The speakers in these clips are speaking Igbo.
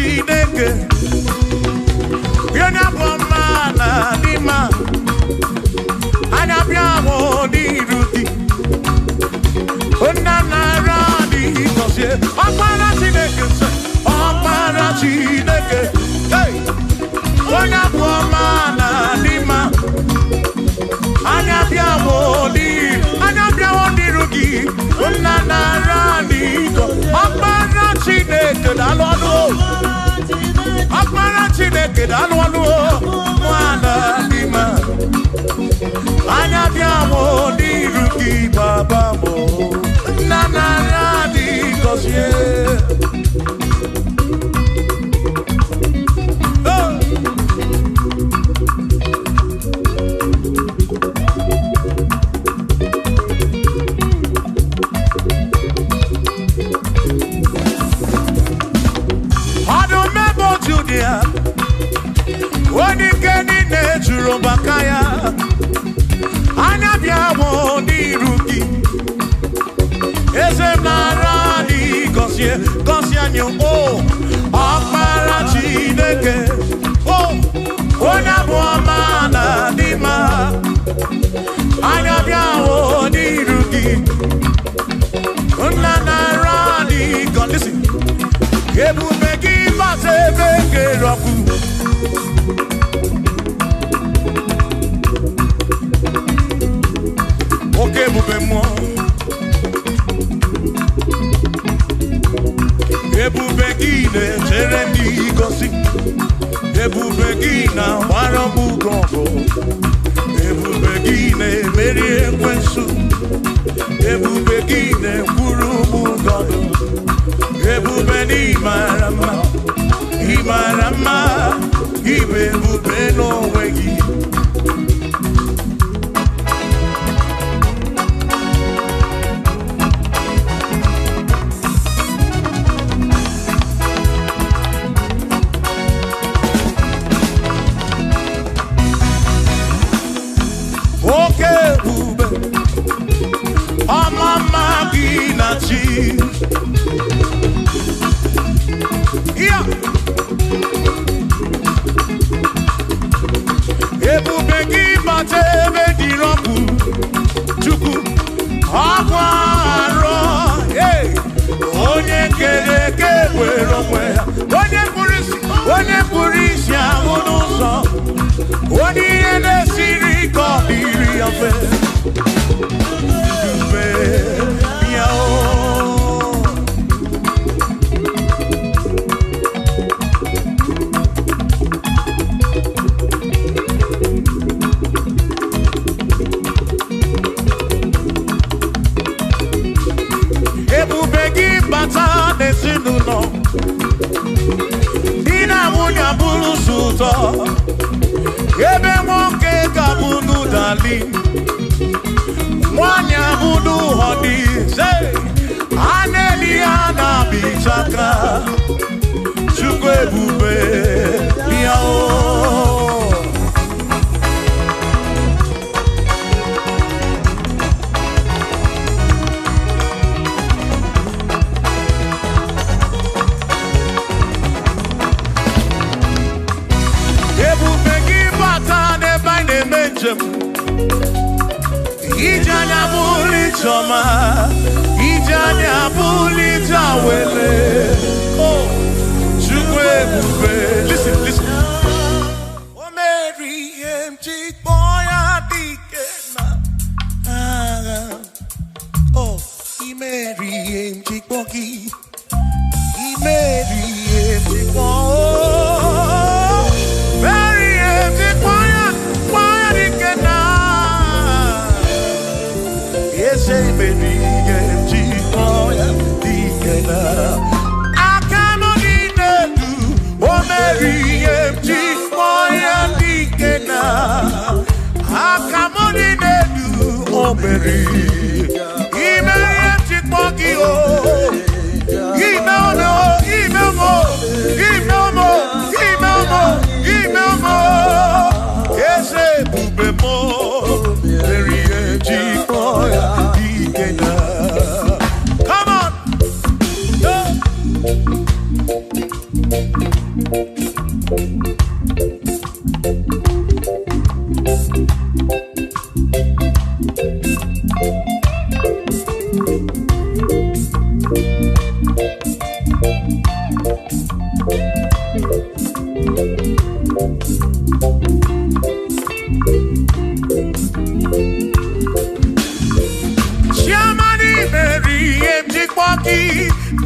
Chineke Yona Bomana Dima Anabiamo di Ruti Onanara di Kosie Opara Chineke Opara Chineke Hey Yona Bomana Dima Anabiamo di Ruti Onanara di Opara Chineke Dalwalo Opara Chineke Dalwalo Mwana Dima Anabiamo di Ruki Babamo Nanara di Kosie Wani keni ne juro bakaya Anabiamo di Ruki Eze narani Kosie anyo Opara Chineke Onabu amana dima Anabiamo di Ruki Onanarani God listen Ebu megi bate bege roku Oke bube mo Ebube gine jerendi gosi Ebube gina warabu gongo Ebube gine meri ekwensu Ebube gine kurubu gogo Ebube ni marama Ebube no wegi Ebube gị bata ebe dị rọpụ Chukwu ọkwa arọ onye kere eke kwere onwe ya onye kpụrụ isi ahụ n'ụzọ onye ihe na-esiri ike ọ dịrị ya mfe Ebube ya no Dina munya bulu suto Ebe monke kabunu dali Mwanya bulu hodi Say Aneliana bichaka Chukwe bube Yao Ijanya buli choma Ijanya buli jawele Oh, Chukwe bube Listen O Mary empty boy adikena Oh, I Mary empty boki I Mary empty boy Mary empty boy adikena Say baby, get boy, dikena. I cannot eat do. Oh Mary, empty boy, dikena. I cannot eat do. Oh Mary, empty boy, oh. Email more. Yes, bube more. Mary, empty boy. Come on!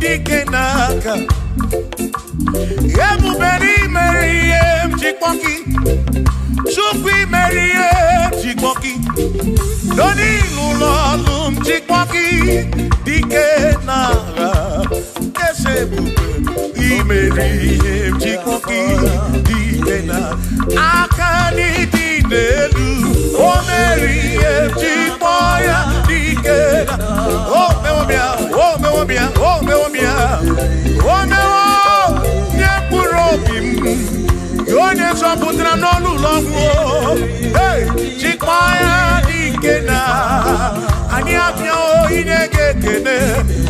Dikenaka Ebuberi Meriem Chikpoki Chukwi Meriem Chikpoki Doni Lulolum Chikpoki Dikenaka Esebuberi Meriem Chikpoki Dikenaka Akani Dinelu O Meriem Chikpoya Dikenaka Oh Mewobia Oh Mewobia Oh Mewobia Oh Mewobia Nyepurobim Yonye Soputra Nolu Longo Hey Chikpoya Dikena Anyapnya O Inege Kene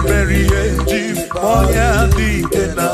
Merie Chikpoya Dikena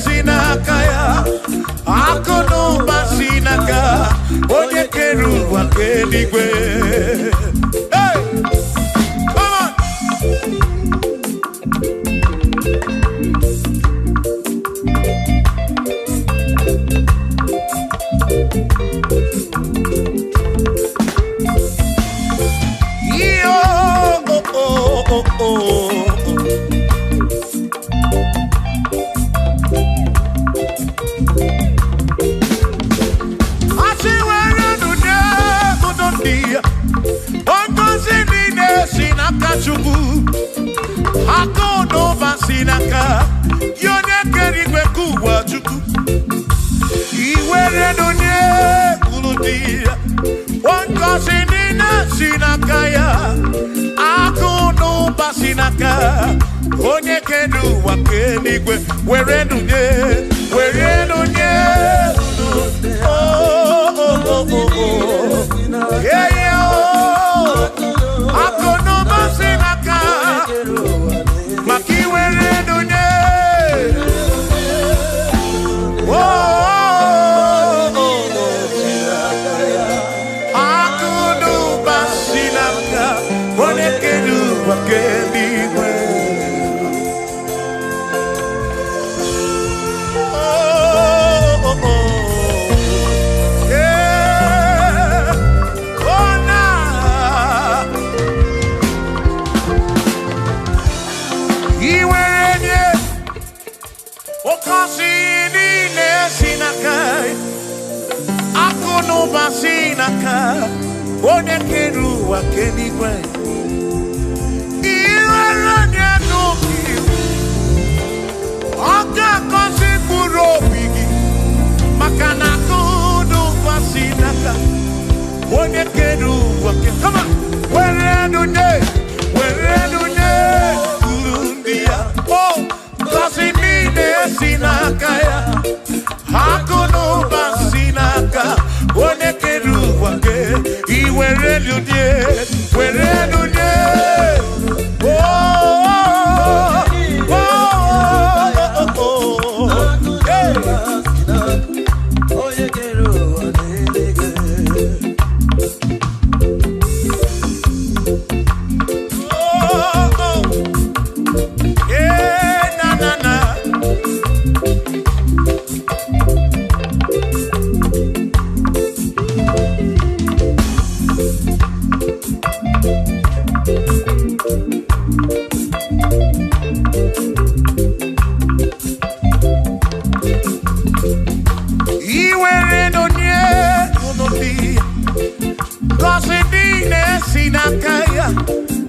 Sina n'igwe. Hey, come on. Yo, oh, oh, oh, oh. Chukwu akono basinaka yone kerigwe kuwa chukwu iwere donye kuludia wankosi nina sinaka ya akono basinaka onye kedu wakenigwe were donye oh oh oh oh yeah yeah akono basinaka makiwere donye oh akono basinaka onekedu wakenigwe Basinaka, one keru wakenigwe. Iwaranya noki, oka kosi kurobigi. Makana kudu basinaka, one keru waken. Come on, where do Kurundia? Oh, kosi mine sinakaya, hakuno basinaka. One keru wake, iwere lunye, were lunye. Oh, oh, oh, oh, hey. Oh, oh, yeah, na na na.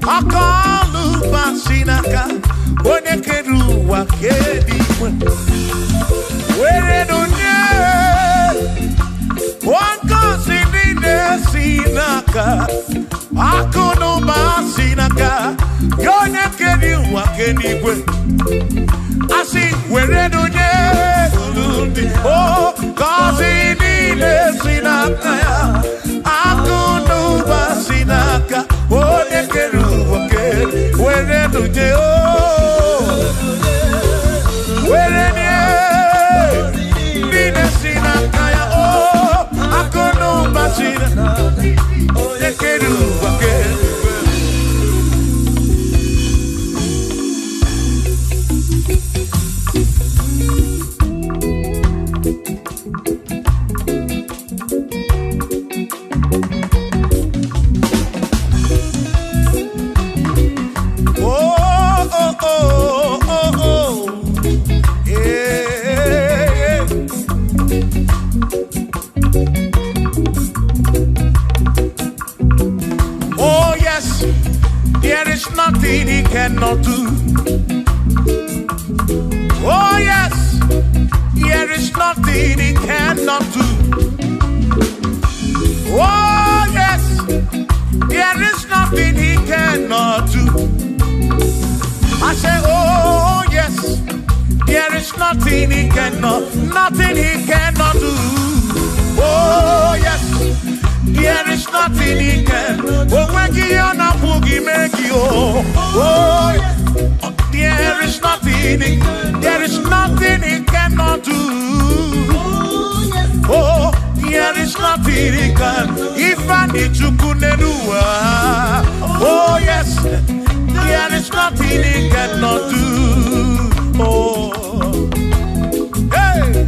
Akalu basinaka, one keru wakenigwe. Were donye, wankosi nine sinaka, akono basinaka, yone keru wakenigwe. Asi were donye, oh, kosi nine sinaka, akono basinaka, one keru wake, were donye, oh, were nye, nine sinaka ya, oh, akono basinaka, one keru wake. Nothing he cannot do. Oh yes, there is nothing he cannot do. Oh yes, there is nothing he cannot do. I say, oh yes, there is nothing he cannot do. Oh yes, there is nothing he can. Oh, when you are not boogie, make you. Oh yes, there is nothing he cannot do. Oh, there is nothing he can. If I Oh yes, there is nothing he cannot do. Oh, hey.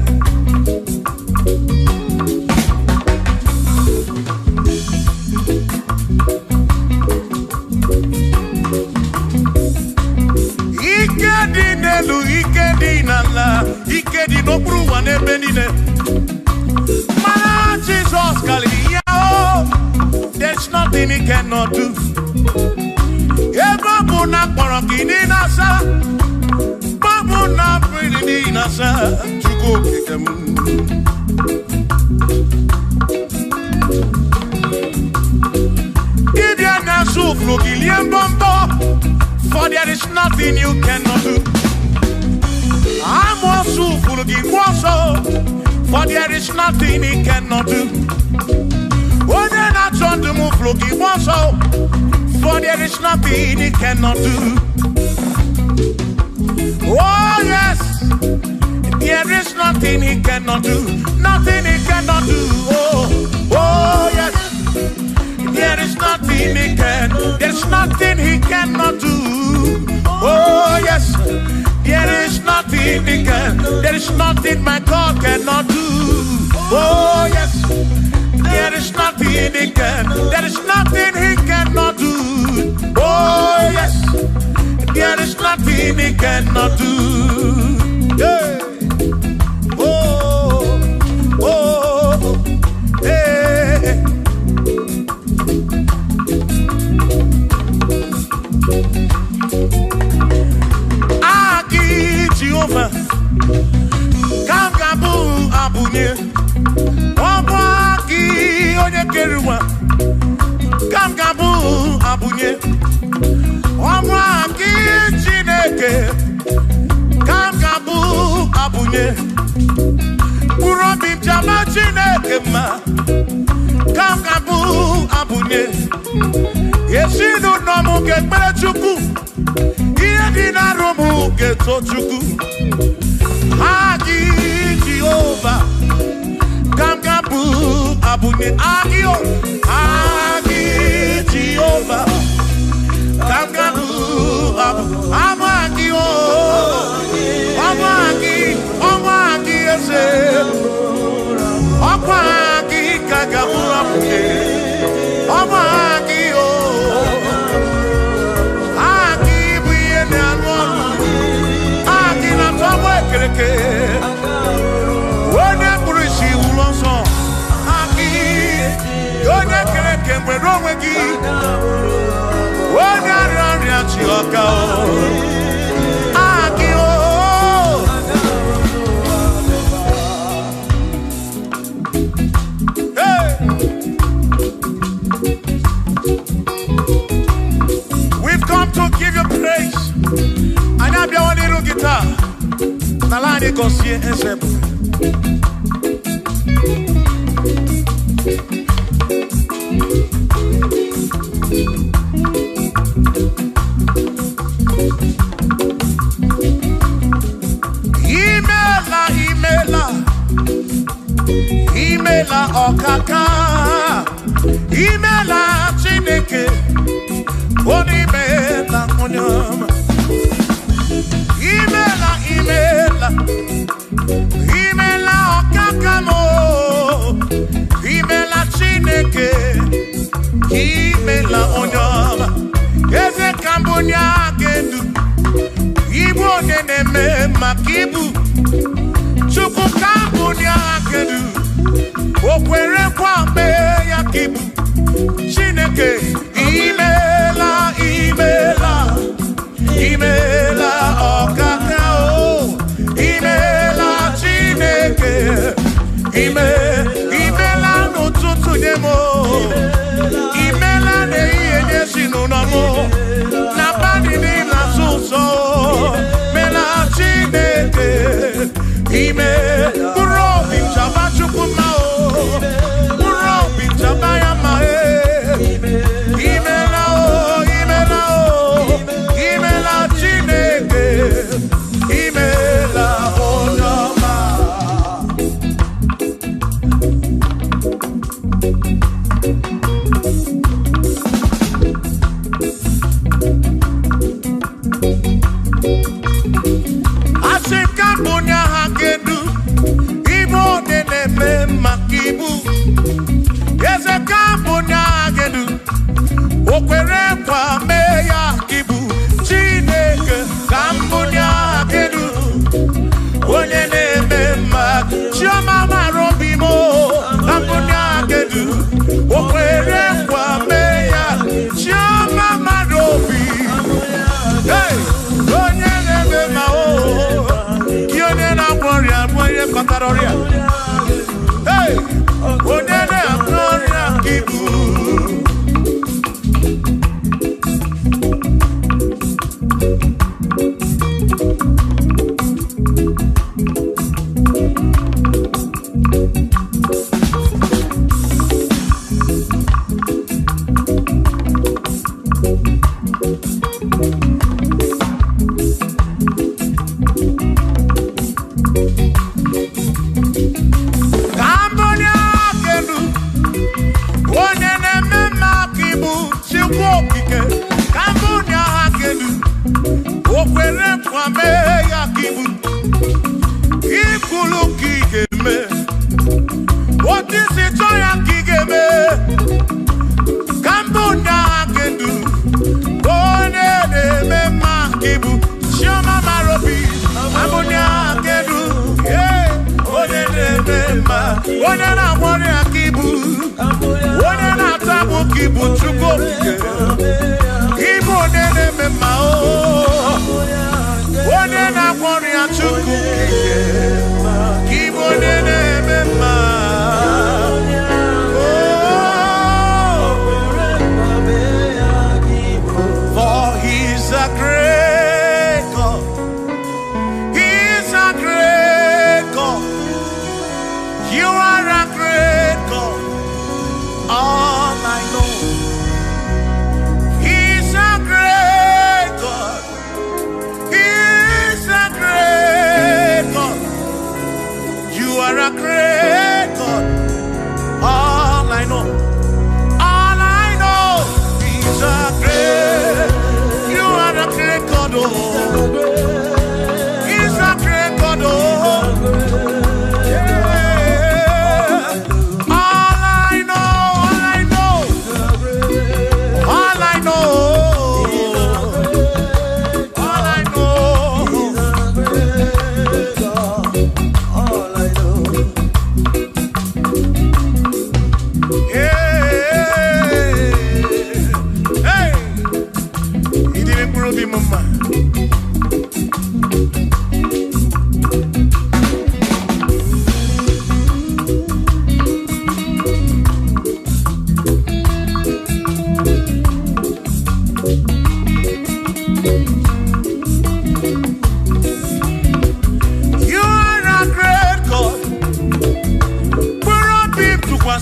Ikedi nelu, ikedi nala, ikedi no pruwa ne benine. Mana Jesus kali yao. There's nothing he cannot do. Babu na korokini nasa, babu na pretty nasa. Chuko kikemu. If you na sufro kilien bombo, for there is nothing you cannot do. I'm also full of for there is nothing he cannot do. Oh, then I turn to move, looking also, for there is nothing he cannot do. Oh, yes, there is nothing he cannot do. Nothing he cannot do. Oh, yes, there is nothing he can. There's nothing he cannot do. Oh, yes, there is nothing he can. There is nothing my God cannot do. Oh, yes. There is nothing he can. There is nothing he cannot do. Oh yes. There is nothing he cannot do. Yeah. Oh, oh, hey. Aki Jehovah, Kangabu Abunye. Kamgabu abunye Omwaki Chineke Kamgabu abunye Urobi Jama Chineke ma Kamgabu abunye Yesinu nomu kekpere chukwu Iye dina romu keto chukwu Agi Jehovah Kamgabu abunye agio agi Jehovah Kamgabu amagio amagi ese amagi kagabu amage amagio agi biene anwonu agi na tomo ekereke wone burisi ulonso Yone kereke mwero wegi Wone arari achioka o Aki o Hey We've come to give you praise And I be one little guitar Nalani konsie ensebu Imela okaka Imela Chineke Onimela onyama Imela okaka mo Imela Chineke Imela onyama Eze kambunya gendu Ibu neneme makibu Chuku kambunya gendu Okwere kwa me ya kibu Chineke Imela okaka o Imela Chineke Imela n'ụtụtụ nyemo Imela n'ihe nyesinu n'ọmụ Na bani n'ila suso Mela Chineke Urobi chaba chukuma o Urobi chaba ya ma Imela o Imela Chineke Imela onyama Kambunya hakedu, Igbo neme makibu. Yes, a Kambunya hakedu, Okwere kwa meya kibu. Chineke Kambunya hakedu, Onye neme mak. Chioma marobimo, Kambunya hakedu, Okwere kwa meya. Chioma marobi. Hey, Onye neme mao. Hey, Onene Gloria Kibu. What is it?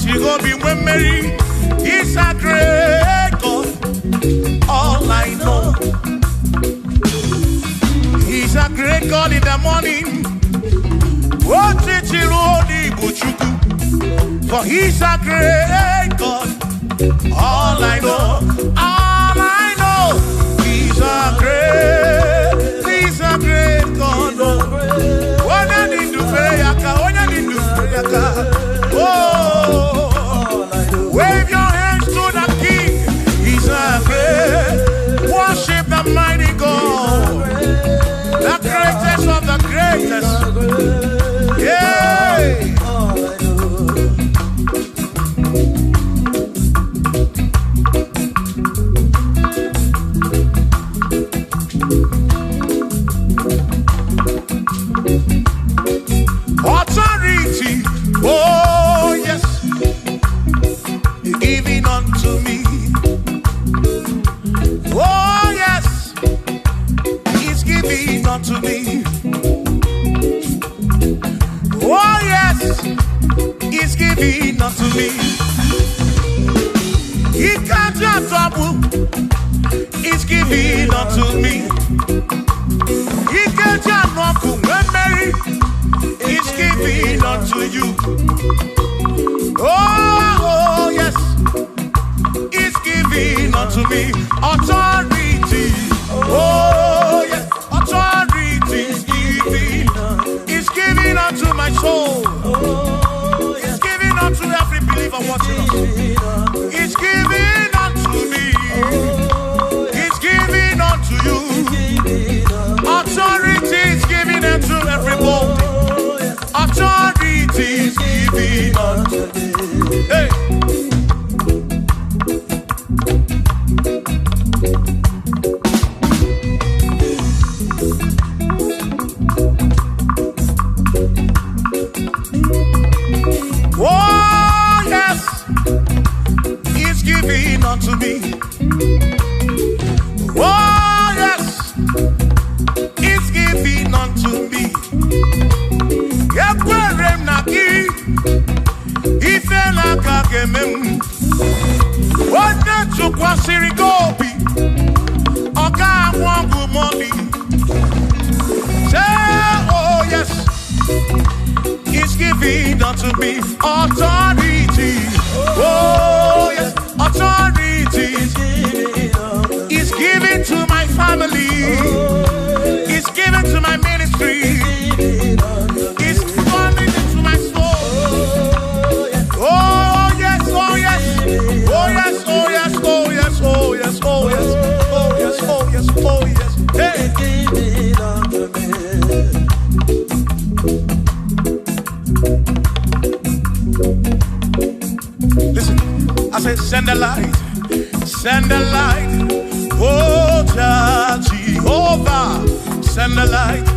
You go be with Mary. He's a great God. All I know, He's a great God in the morning. What did you do? For He's a great God. All I know, He's a great God. When I need to pray, oh, wave your hands to the King. He's a great. Worship the mighty God, the greatest of the greatest. Yeah. Authority, oh yes, giving unto me. Oh yes, He's giving unto me. Oh yes, He's giving unto me. He can't just trouble. He's giving unto me. He can't just walk when Mary. He's giving unto you. Oh, yes, He's giving unto me. Authority. Oh, yes, authority is giving. Ekwerem na ki ifela ka gemem Wode chukwa sirigobi Oga wangu money Say oh yes He's giving unto me authority Oh yes authority He's giving to my family He's giving to my ministry He's coming into my soul Oh yes, oh yes Oh yes, oh yes, oh yes, oh yes, oh yes Oh yes, oh yes, oh yes Hey Listen, I said send the light Oh Jehovah, send the light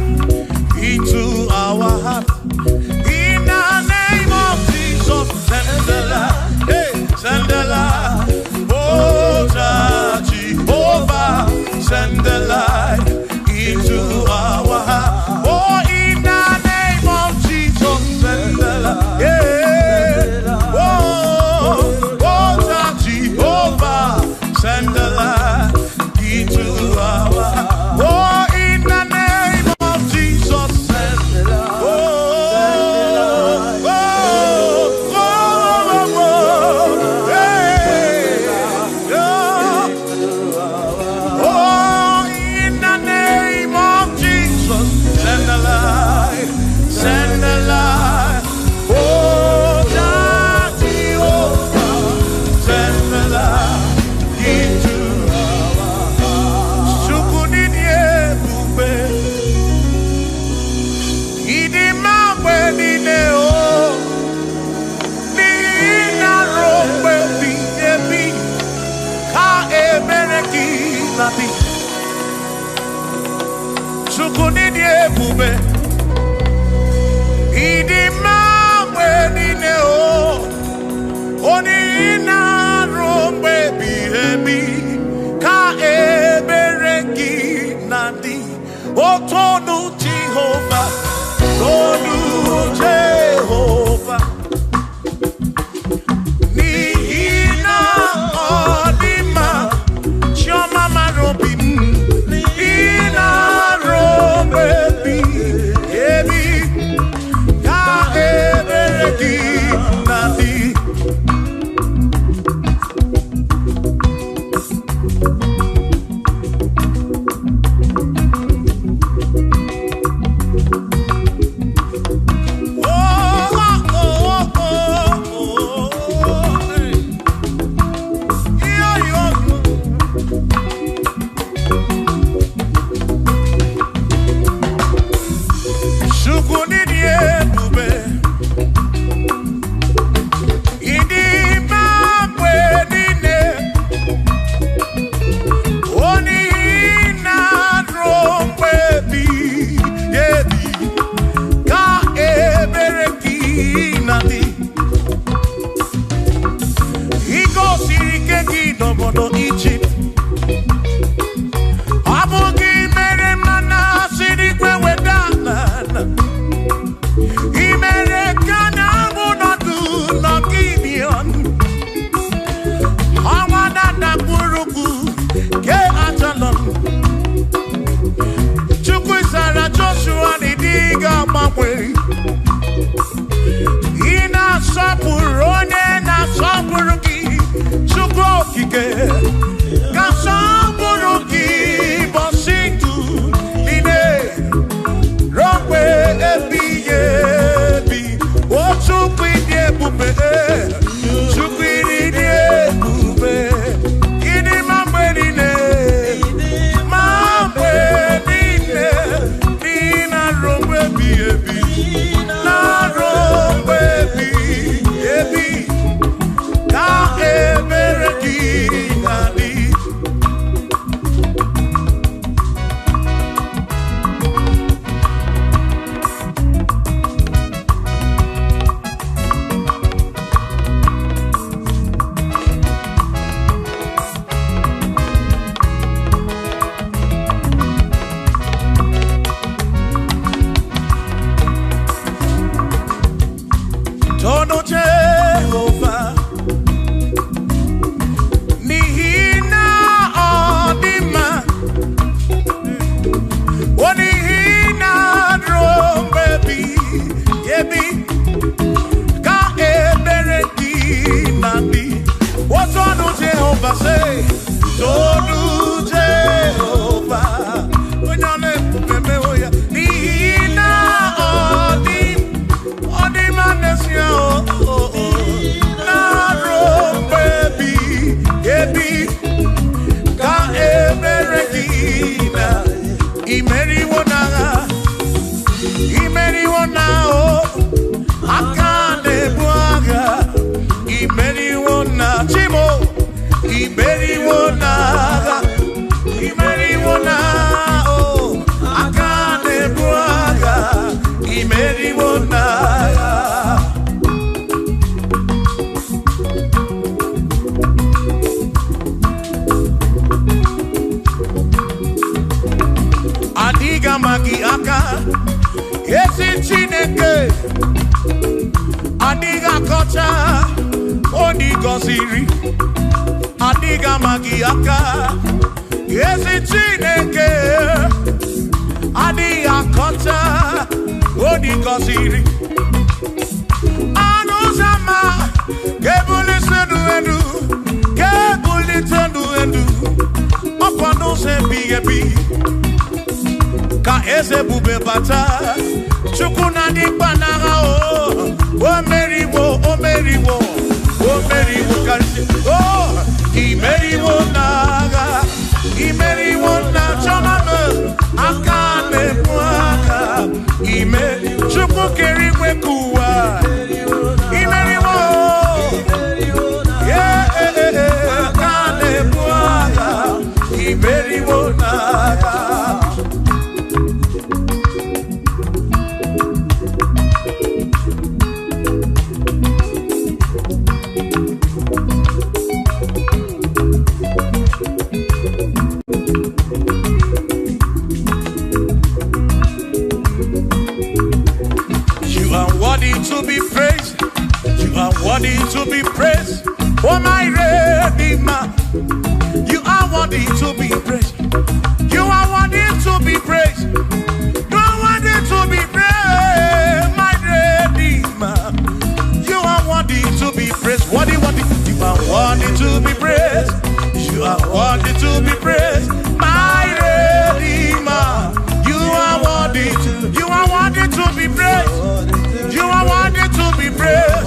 into our heart. In the name of Jesus, send the light. Hey, send the light. Oh Jehovah, send the light into our heart. Oh, in the name of Jesus, send the light. Yeah. Oh, Jehovah, send the light into our heart. Oh, in the name of Jesus, send the light. Adiga magi aka esi Chineke adiga kocha oni goziri adiga magi aka esi Chineke adiga kocha oni goziri anuzama kebuli senu enu opano se bigebi ka eze bube bata chukuna di panaga o meriwo kansi imeriwo naga imeriwo na chomame akane muaka imeri chuku kerikwe kuwa imeriwo akane muaka imeriwo naga. To be praised, you are worthy to be praised. Oh my Redeemer, you are worthy to be praised. You are worthy to be praised. You are worthy to be praised, my Redeemer. You are worthy to be praised. Worthy. You are worthy to be praised. You are worthy to be praised, my Redeemer. You are worthy to be praised. You are worthy to be praised,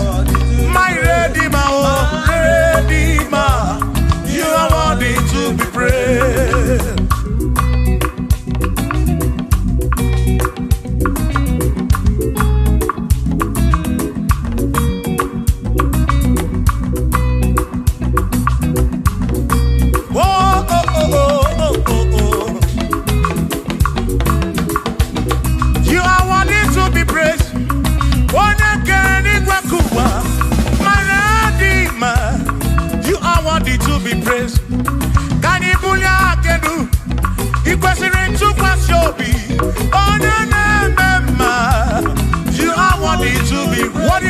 my Redeemer, oh Redeemer. You are worthy to be praised. You are worthy to be praised. You are worthy to be praised. Can you pull your canoe? You question to pass your be. Oh, no. You are worthy to be worthy.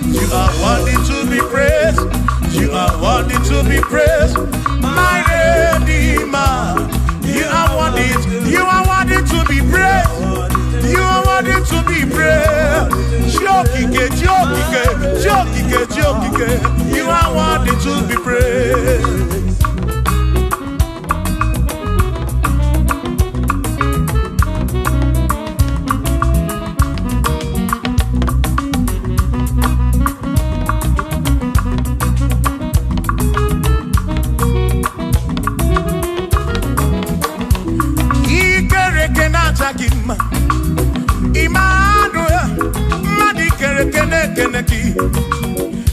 You are worthy to be praised. You are worthy to be praised, my Redeemer. You are worthy to be praised. You are worthy to be praised. Jokike. You are worthy to be praised.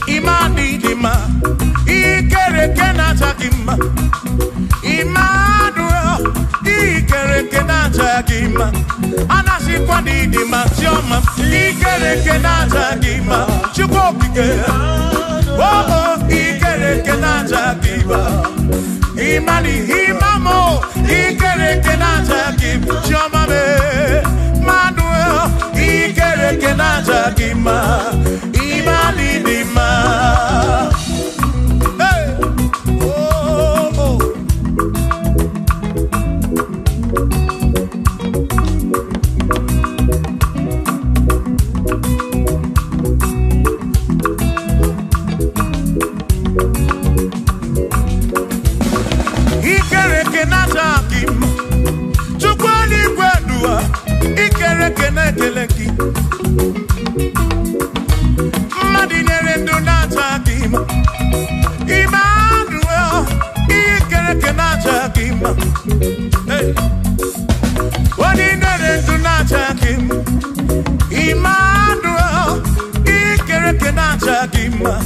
Imani dima, ikere kenata kima. Immanuel, ikere kenata kima. Anasi kwani dima tioma, ikere kenata kima. Chukokike, oh, ikere kenata kima. Imani imamo, ikere kenata kima. Tioma me, Manuel, ikere kenata kima. Imani dima. Hey, oh. Ikere kenata kima. Chukwani kwedua, ikere kenekeleki. Madinere ndunata kima. Emmanuel, ikere kenata kima. Hey, Madinere ndunata kima. Emmanuel, ikere kenata kima.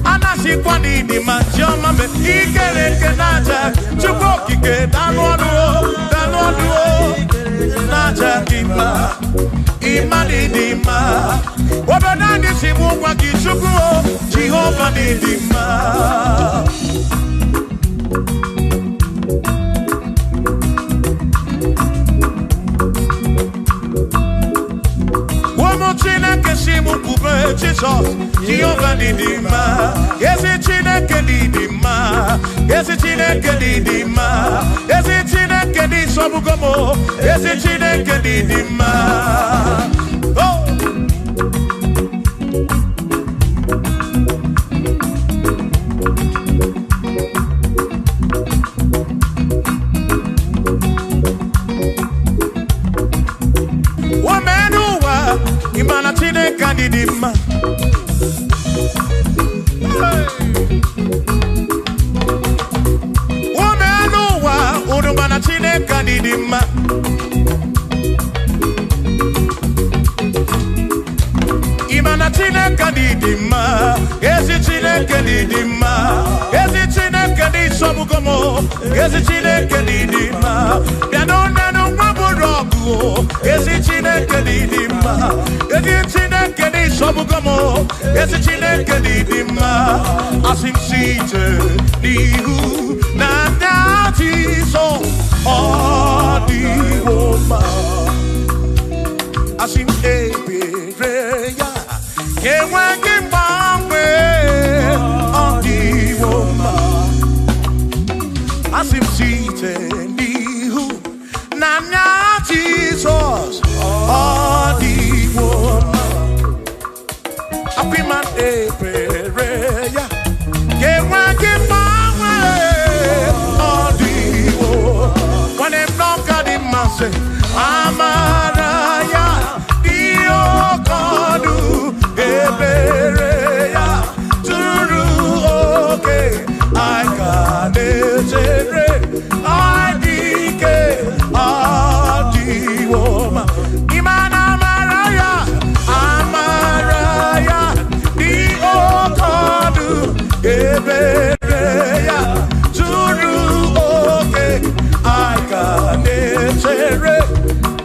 Anasi kwani ni machoma me ikere kenata. Chukokike danwaduo. Nata kima. Idima, Idima. Obanani Simuwa Kishuku, Jehovah Idima. Chineke simu kube Jesus, Jehovah Idima. Yes, Chineke Idima. Yes, Chineke Idima. Yes, Chineke Isobugomo. Yes, Chineke Idima. Oh. Imana Chineke Idima. Womenuwa Udumana Chineke Idima. Imana Chineke Idima. Ezi Chineke Idima. Ezi Chineke Isobugomo. Ezi Chineke Idima. Bianonenu Maburogu. Ezi Chineke Idima. Ezi Chineke Isobugomo. Ezi Chineke Idima. Asim site nihu na dati so odiwoma. Asim ebereya kewangi mbamwe odiwoma. Asim site nihu na dati so odiwoma. Apiman ebereya kewangi mbamwe odiwoma. When I'm not got in my say, Amaraya, Dio Kodu, Ebereya, Turu, okay, I got it, I dike, Adiwoma, Imana Amaraya, Amaraya, Dio Kodu, Ebereya, Turu, okay, I got it.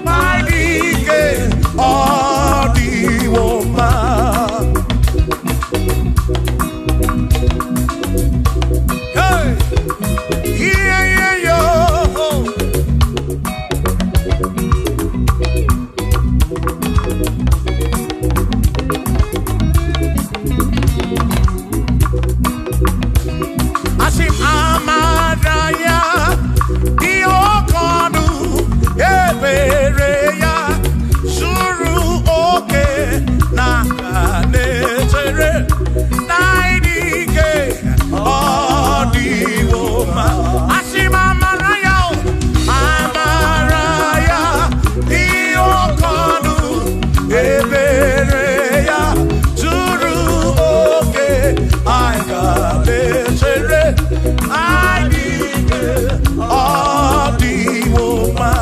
My dike, Adiwoma. Hey, yeah, yeah, yo. Asim Amaraya, Dio Kodu, Ebereya, Suru oke, Nakanetere, Naidike, Adiwoma. Asim Amaraya, Amaraya, Dio Kodu, Ebereya, Suru oke, Nakanetere, Naidike, Adiwoma.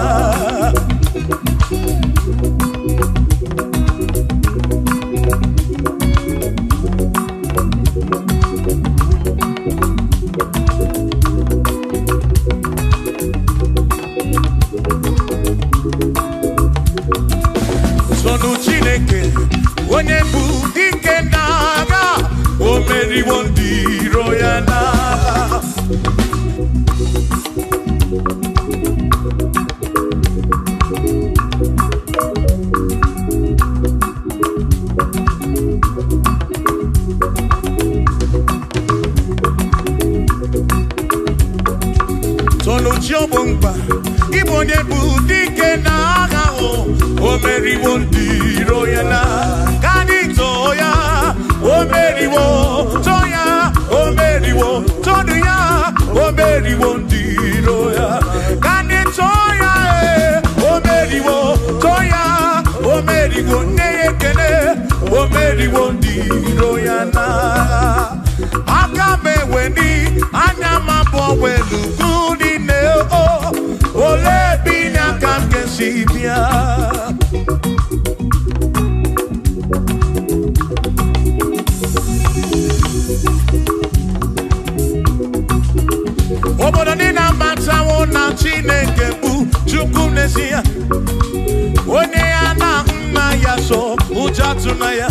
Sonu Chineke, onye bụ dike n'agha, o meriwo ndị iro ya n'agha. Sonu Chiobongba, Ibo onye bụ dike n'agha, o meriwo ndị iro ya n'agha. Kani toya, o meriwo, toya, o meriwo, todu ya, o meriwo ndị iro ya. Kani toya, o meriwo, toya, o meriwo, neyekele, o meriwo ndị iro ya n'agha. Aka meweni, anya mabo welu gudi ne o, ole binya kamke sibia. Obodo ni na matawo Chineke bụ Chukwu n'ezie, onye ya na nna ya jatunaya.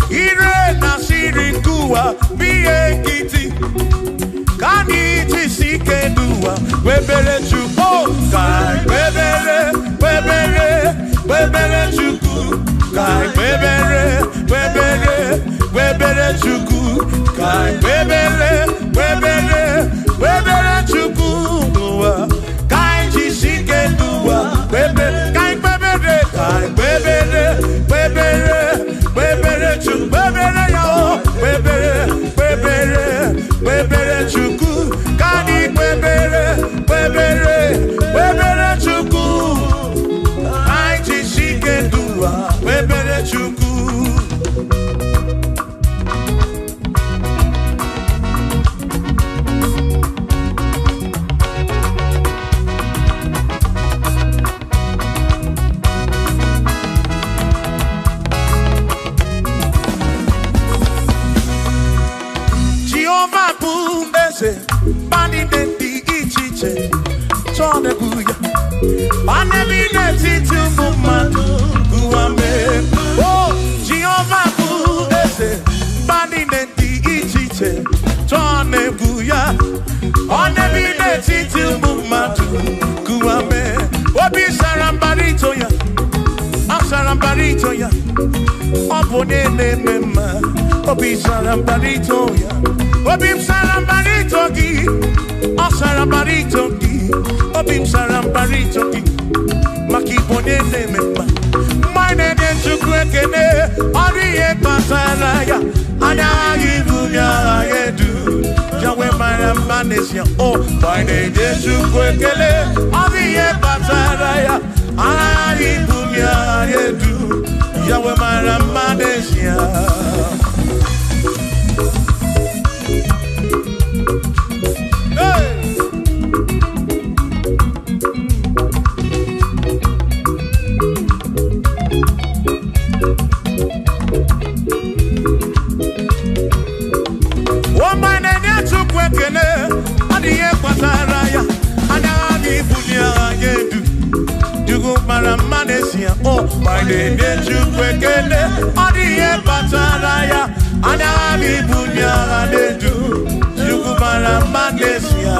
Ire na siri kuwa biye kiti. Kani tisike duwa webere chuko kai webere chuku kai webere chuku kai webere chuku duwa kai tisike duwa webere kai webere chuku webere yo webere chuku kani webere chuku ai chishike duwa webere chuku Bani dendi ichiche Chone buya Bane bine titu mumanu Guame Oh, Jehovah buese Bani dendi ichiche Chone buya Bane bine titu mumanu Guame Obi sarambarito ya Asarambarito ya Opone mema Obi sarambarito ya Obim sarambarito ki, sarambarito ki, obim sarambarito ki, makibone nemema. Mine ne chukwekene, oriye pasalaya, anya yibunya yedu, jawe maramanesia. Oh, mine ne chukwekene, oriye pasalaya, anya yibunya yedu, jawe maramanesia. Oh, my name is Chukwekene, Odiye Bataraya, Anami Bunya Anedu, Yukumara Manesia.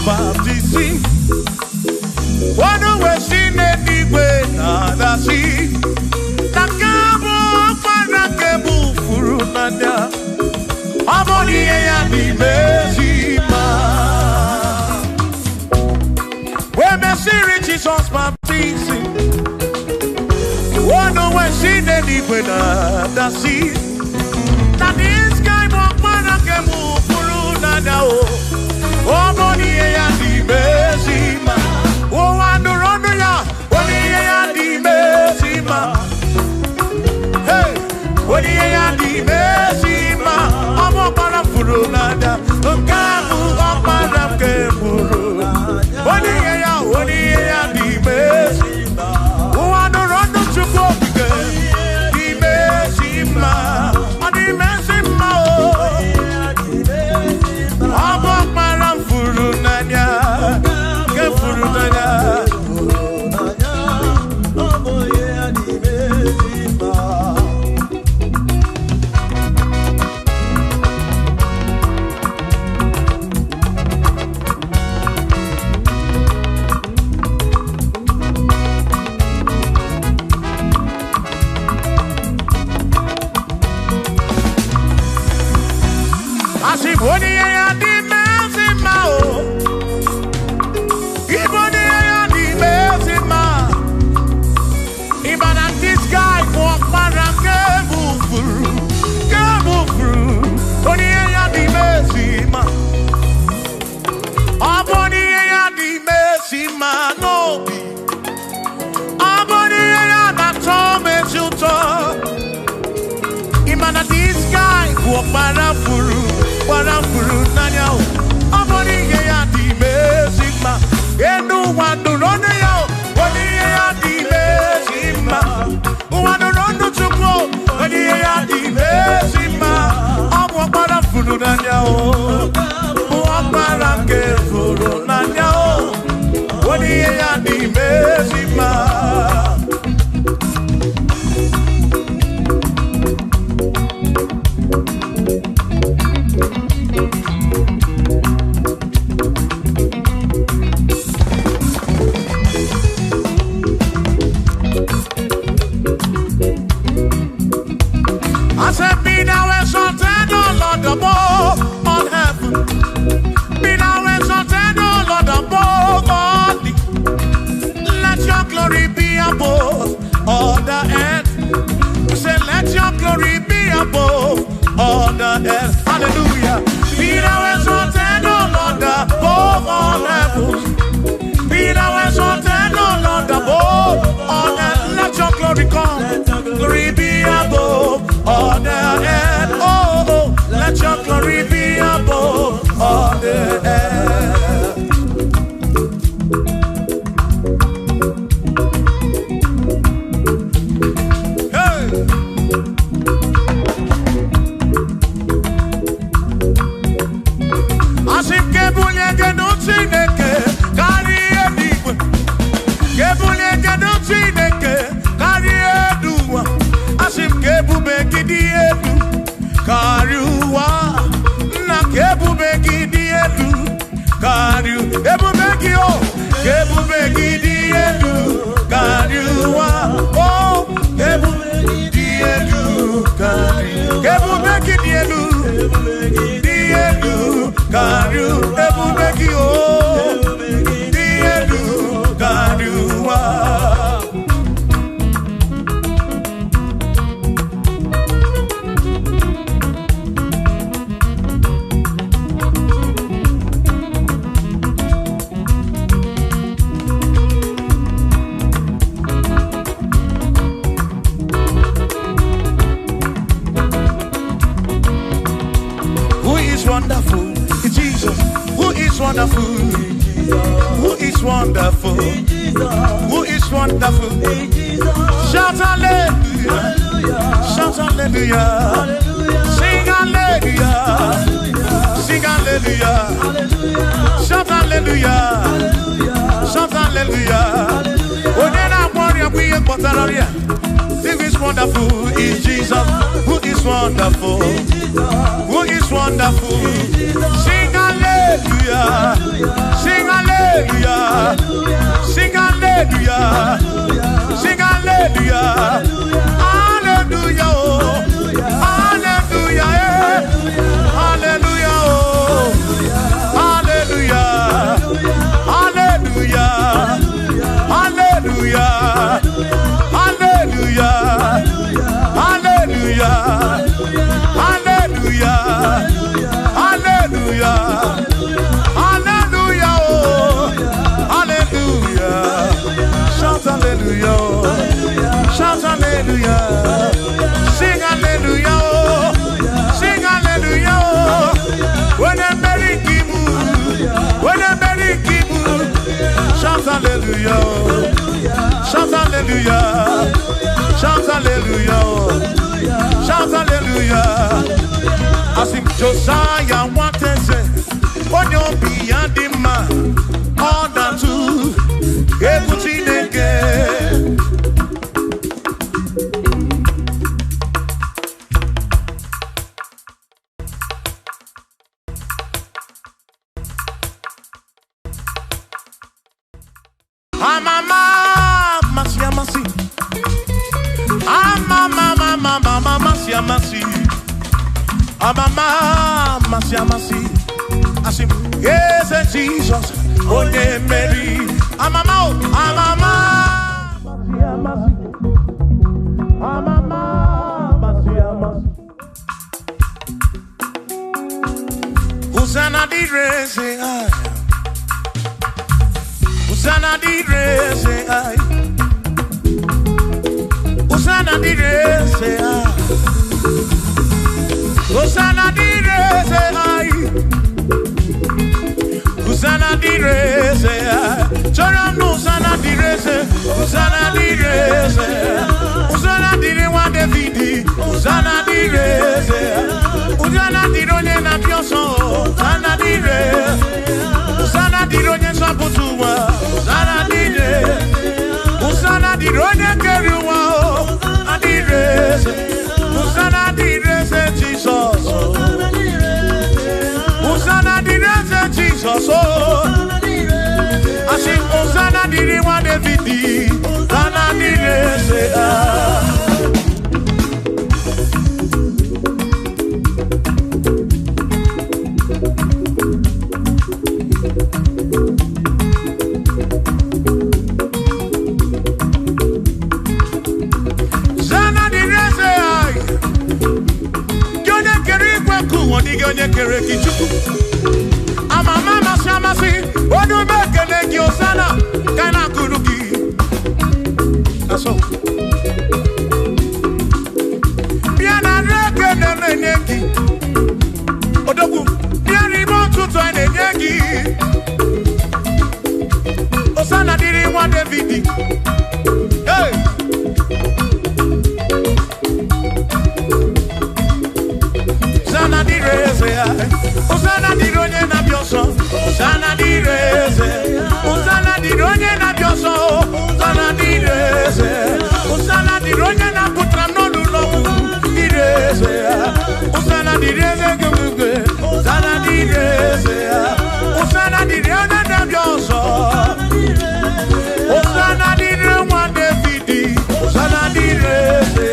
Baptism. One way seen anyway, nada see. Nakabo Panakebu Furunanya. Amoni ya di Mezima. When me see Jesus baptism. One way seen anyway, nada see. That this guy Panakebu Furunanya. Oh, boni ya di Mezima. Oh, andorono ya. Boni ya di Mezima. Hey, boni ya di Mezima. Amo para furunada. Kamu para keburu. Boni ya di Mezima. Oh, andorono chuko bige. Di Mezima. Di Mezima. Amo para furunanya. Furunanya. Asiboni ya di Mezima. Para furu nanya. Amoni ya di Mezima. Enu wando rono yo woni ya di bezima wando rono chukwo woni ya di bezima omo para furu nanya o para ke furu nanya o woni ya di bezima I said, be thou exalted, O Lord, above all heaven. Be thou exalted, O Lord, above all the. Let your glory be above all the earth. We say, let your glory be above all the earth. Hallelujah. Be thou exalted, O Lord, above all heaven. Be thou exalted, O Lord, above all earth. Let your glory come. Glory be above all the earth. Oh, oh, let your glory be above all the earth. Hey. Asike bunye genuti neke kari edigwe. Gebunye genuti neke kari eduwa. Asim kebube gidi edu kariwa na kebube gidi edu kariu kebube gidi o kebube gidi edu kariwa oh kebube gidi edu kariu kebube gidi edu kariu kebube gidi o gidi edu kariwa. Wonderful, Jesus. Who is wonderful? Who is wonderful? Who is wonderful? Shout hallelujah! Shout hallelujah! Sing hallelujah! Sing hallelujah! Shout hallelujah! Shout hallelujah! Oh, then I worry, we ain't got that. Who is wonderful? Is Jesus. Who is wonderful? Who is wonderful? Sing hallelujah! Sing hallelujah! Sing hallelujah! Sing hallelujah! Hallelujah! Oh. Hallelujah! Hallelujah! Oh. Hallelujah! Hallelujah! Hallelujah! Hallelujah! Hallelujah! Hallelujah! Hallelujah! Hallelujah! Oh! Hallelujah! Shout hallelujah! Shout hallelujah! Sing hallelujah! Sing hallelujah! When a merry kibu, when a merry kibu, shout hallelujah! Shout hallelujah! Shout hallelujah! Shout hallelujah! As if Josiah wanted to say, on your beyond the man, all that to everything again. Mama, masi. Masi. Mama, masi. I say, yes, Jesus, oh, yeah, Mary. Mama, Hosanna di re, say I. Hosanna di re, say I. Hosanna di re, say I. Hosanna di re, say I. Hosanna di re, say I. Chora no sana direse, sana direse, sana dire wa Davidi, sana direse, sana dironye na bioso, sana dire, sana dironye saputua, sana dire, sana dironye keruwa, adirese, sana direse Jesus, sana direse Jesus, Asi Osana diri wa Davidi, Osana diri se Osana diri se Yone keri kweku, oni yone keri kichuku. Mama Shamasi, Odu Mekaneki Osana, Kana Kuruki. That's all. Piana Rekene Neki Odogu, Piani Montu Twane Neki Osana diri wa Davidi. Hey! Osana diri Osana dironye na bioso, Osana direse, Osana dironye na bioso, Osana direse, Osana dironye na putrano lulo, direse, Osana direse gege, Osana direse, Osana dironye na bioso, Osana dironye wa Davidi, Osana direse.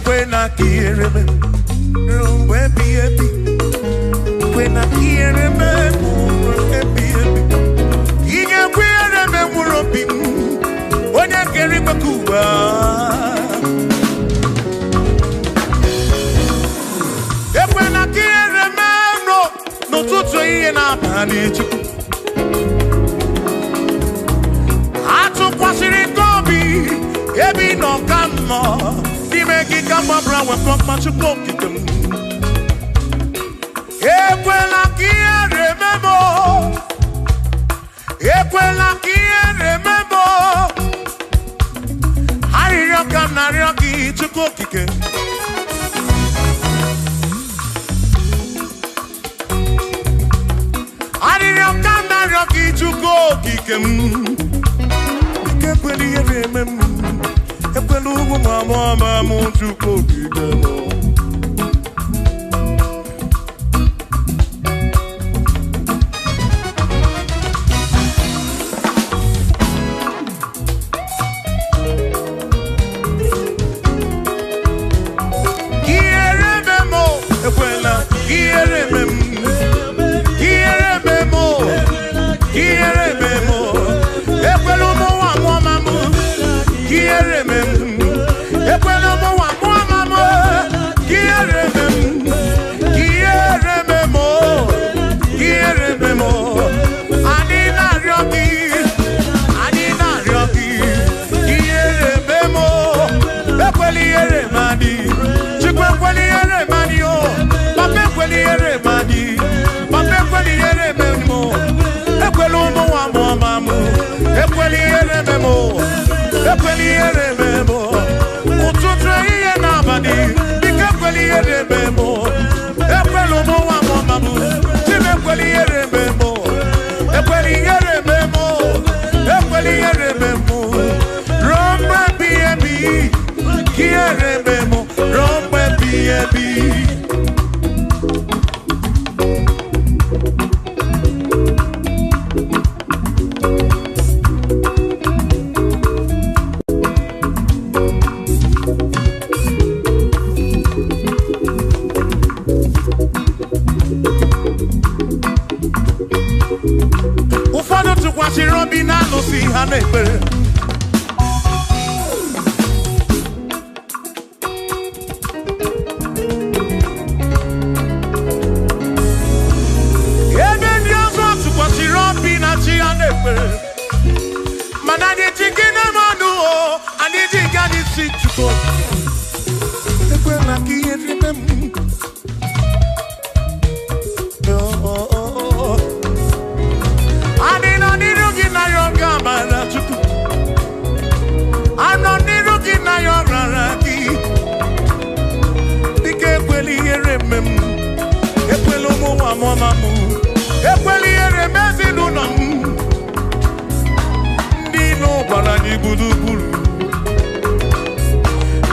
When quiere me, rompe piepi. When quiere me, rompe piepi. Y que quiere me rompe, oye quiere me Cuba. When quiere me, no tutto y na panici. Atu kwasiri kobi, ebi no kamo. Make it come up around with my chupo. Equela kia remember. Equela kia remember. Harioka narioki chuko kike. Harioka narioki chuko kike. Equeli remember. Epelugu mama muntu kodidemo. Kierememo, ekwela, kierememo, kierememo, kierememo. Epelugu mama kierememo. Ekwenomo wa mama kierememo Adina ryoki kierememo Ekweli eremadi Chikwe kweli eremadi o Pape kweli eremadi Pape kweli erememo Ekwelomo wa mama Ekweli erememo Ekweli erememo Chuko ekwela ka ihe rime m adị nọ n'iru gị na ya ọ ga-amara Chukwu anọ n'iru gị na ya ọ rara gị dịka ekwela ihere mme m ekwela ụmụ nwa mụọma m ekwela ihere mme ezinụlọ m ndị ilo gwara anyị gburugburu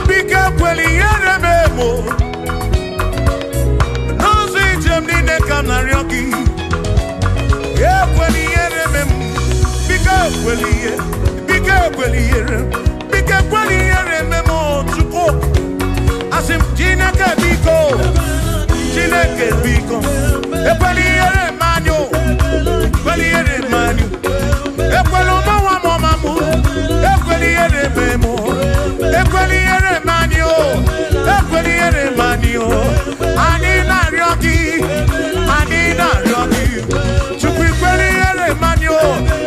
biko ekwela ihere mme mo n'ụzọ ije m niile ka m na-arịọ gị ekwela ihere mme m biko ekwela ihe biko ekwela ihere biko ekwela ihere mme m Chukwu asị m Chineke biko Chineke biko ekwela ihere mmanụ ekwela ihere mmanụ ekwela ụmụnwa m ọma m ekwela ihere mme m ekwela ihere mmanụ ekwela ihere mmanụ anyị na-arịọ gị Chukwu ekwela ihere mmanụ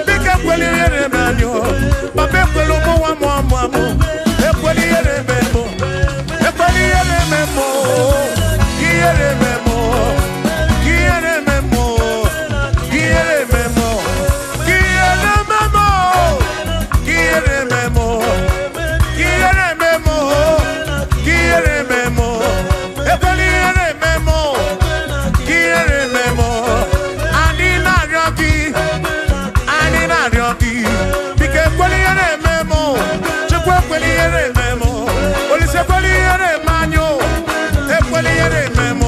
biko ekwela ihere mmanụ papa ekwela ụmụnwa m ọma m ekwela ihere mme m ekwela ihere mme m ihere mme m ihere mme m ihere mme m ihere mme m ihere mme m ihere mme m ihere mme m ekwela ihere mme m ihere mme m anyị na-arịọ gị biko ekwela ihere mme m Chukwu ekwela ihere mme m Olise ekwela ihere mme anyị ekwela ihere mme m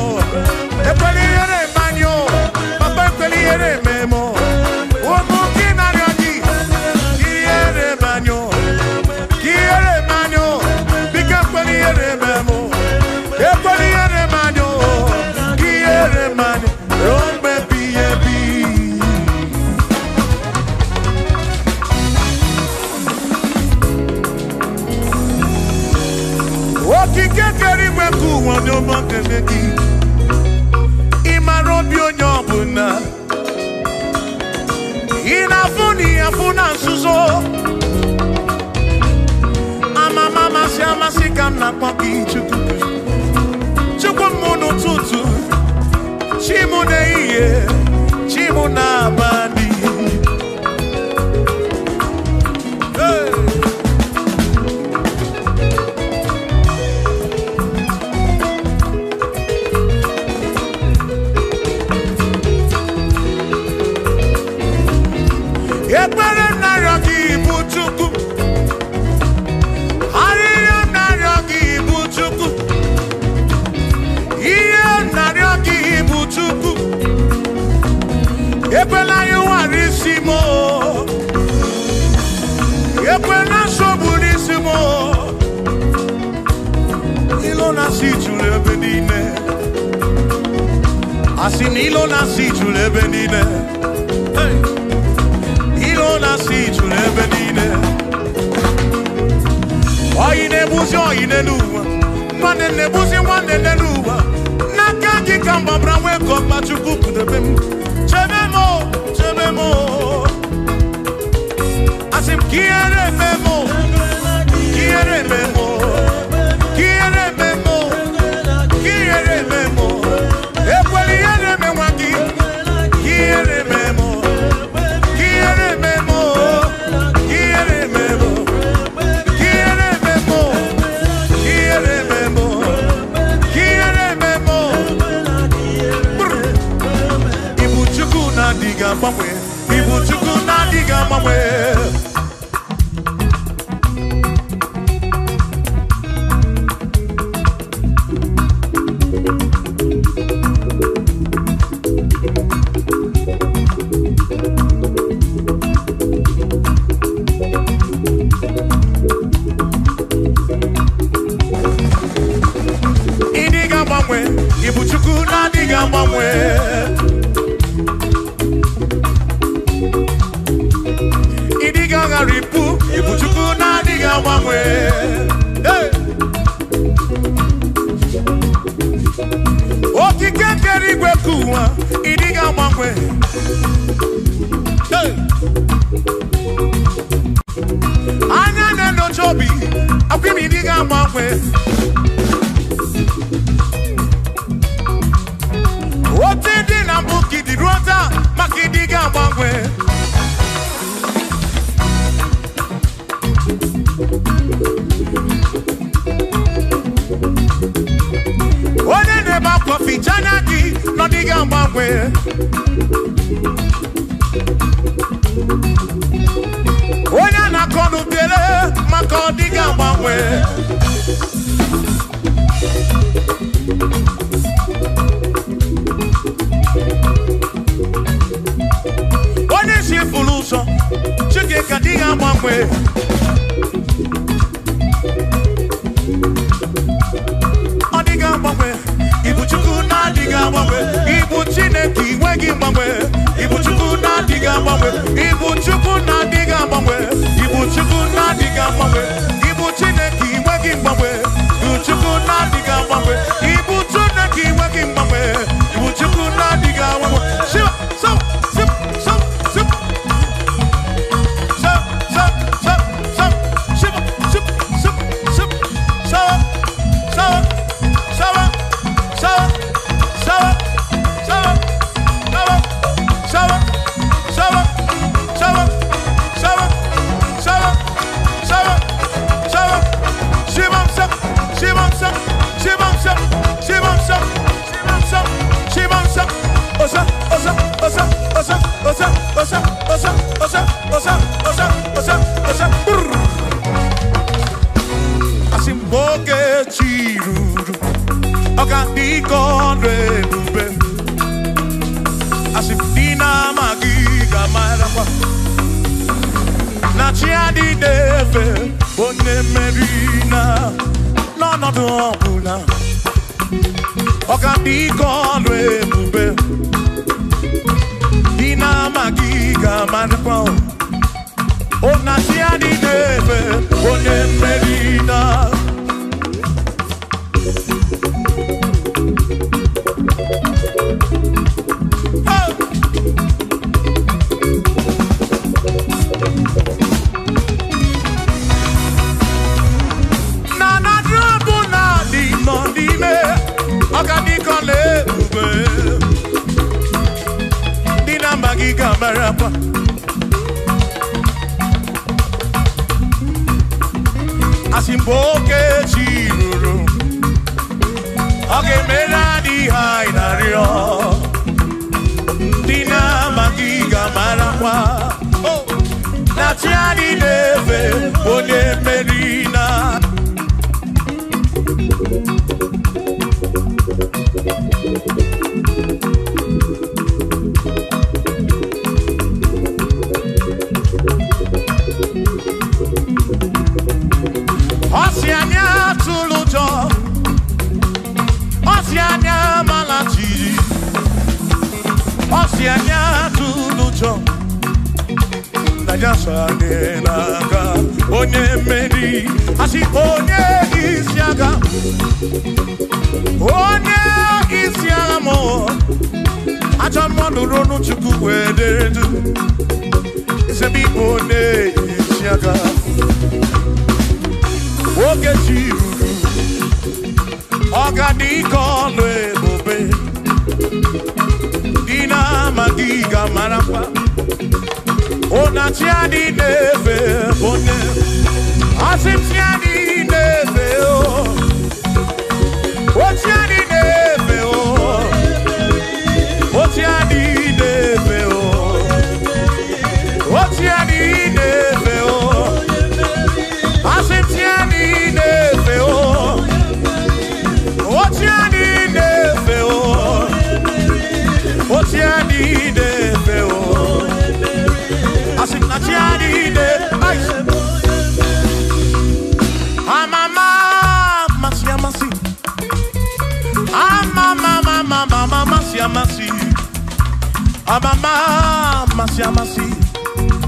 ekwela ihere mme anyị papa ekwela ihere mme m ụmụ gị na-arịọ gị ihere mme anyị ihere mme anyị biko ekwela ihere mme m ekwela ihere mme anyị ihere mme anyị ruo mgbe ebighị ebi okike kere igwe ka ụwa dị ụmụ kele gị ịmara obi onye ọbụla ị na-afụ na ihe afụ na nzuzo amama amasị amasị ka m na-akpọ gị Chukwu m n'ụtụtụ chi m n'ehihie chi m n'abalị ekpere narịọ gị bụ Chukwu arịrịọ narịọ gị bụ Chukwu ihe narịọ gị bụ Chukwu ekwela ya ụghara isi m ekwela nsogbu n'isi m ilo na-asị juru ebe niile asị na ilo na-asị juru ebe niile ilo na-asị juru ebe niile oyi na-egbuzi oyi n'elu ụwa nwanne na-egbuzi nwanne n'elu ụwa n'aka gị ka mgbabara nwee ka ọkpa Chukwu pụdebe m chebe m asị m ka ihere eme m ka ihere eme m ka ihere eme m ka ihere eme m ekwela ihere eme nwa gị ka ihere eme m Ibu Chukwu na-adịghị agbanwe ịdịghị agbanwe Ibu Chukwu na-adịghị agbanwe ripu Ibu Chukwu na-adịghị agbanwe okike kere igwe ka ụwa ịdịghị agbanwe anya na-enochi chobi akwimi diga mwanwe Oti di na mbuki di rota maki diga mwanwe One neba kofi chanaki no diga mwanwe Onya na konu bele mako diga mwanwe One si fuluso chike ka diga mwanwe Odiga mwanwe Ibu chuku na diga mwanwe Ibu chineki wegi mwanwe Ibu chuku na diga mwanwe Ibu chuku na diga mwanwe Ibu chuku na diga mwanwe Ibu chineki wegi mwanwe Ibu chuku na diga mwanwe Ibu chineki wegi mwanwe Ibu chuku na diga mwanwe Shiva so sip so sip so so so so Shiva sip sip sip so so so so so so Asimboke chiruru Okaniko rebube Asifina magiga marapa Na chiadi deve Bone merina No no do bula Okaniko rebube Dina magiga marapa O na chiadi deve Bone merina Marapa Asimboke chiruru Oge meladi hainario Dina magiga marapa Oh Na tiani neve One merina Osianya tulujo Osianya malachi Osianya tulujo Najasa nenaka Onye meri Asi onye isiaga Onye isiaga mo Acha mwanu ronu chuku wederedu Isebi onye isiaga Oge chiruru Oganiko lebube Dina magiga marapa Ona chiadi neve Bone Asim chiadi neve O chiadi neve O chiadi neve O chiadi neve Asim chiadi neve O chiadi neve O chiadi neve Asim na chiadi neve Amama Masia masi Amama mama masia masi Amama masia masi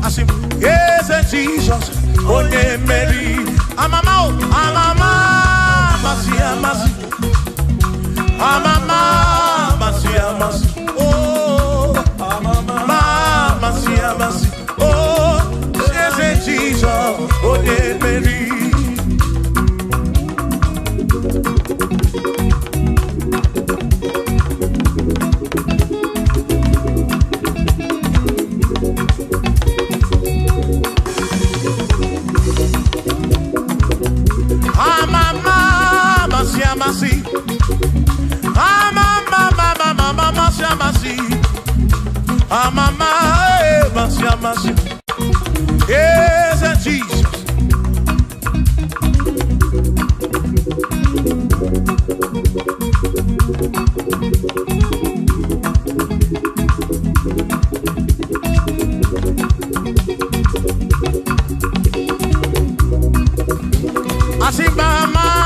Asim yes Jesus Onye meri Amama masia masi Amama masia masi Oh Amama masia masi Oh yes Jesus Onye meri mercy. Yes, Jesus. I see mama,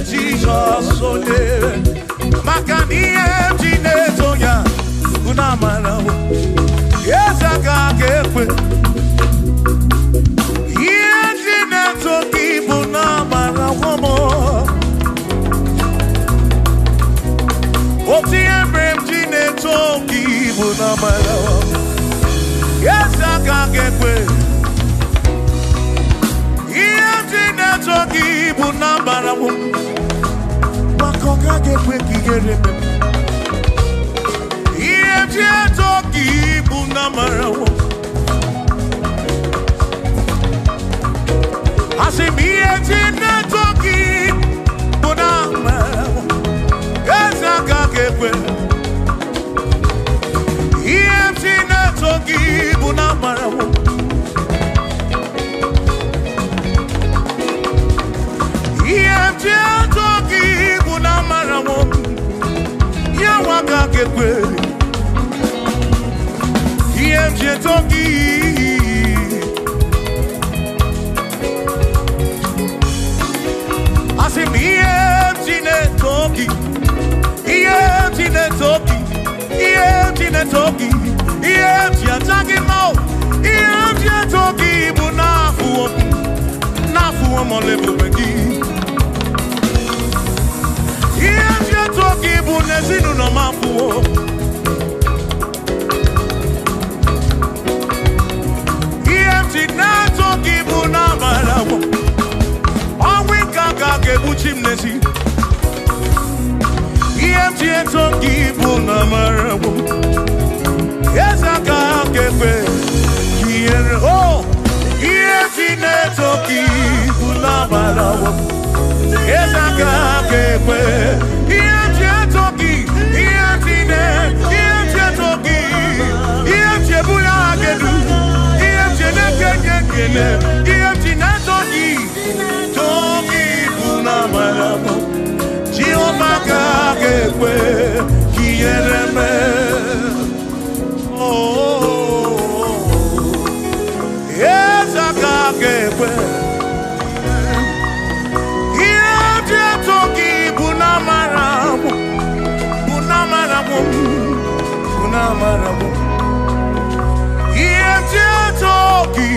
Jesus, oh yeah. Makania, Ginetoya, Unamana. Yes, I can't get with. Yes, Ginetoki, Unamana, woman. What's the emblem, Ginetoki, Unamana? Yes, I can't get with. Toki bunambara wo makoka gekwe kigereme Iye toki bunambara wo Asimiye toki bunambara wo Ezaka gekwe Iye toki bunambara wo Toki bunamara wo ya waka kekwe Iye toki Asimi iye toki Iye toki Iye taki mo Iye toki bunafu nafu molebu begi Iye toki bunezinu no mafu Iye toki bunamarawo Owi kaka kebuchim nesi Iye toki bunamarawo Ezaka kepe Kiere oh Iye toki bunamarawo Ezaka kepe Iye toki Iye bula gedu Iye nekekekele Iye toki bunamarawo Jiomaka kepe Kiereme Oh Ezaka kepe Bunamarabu Iye toki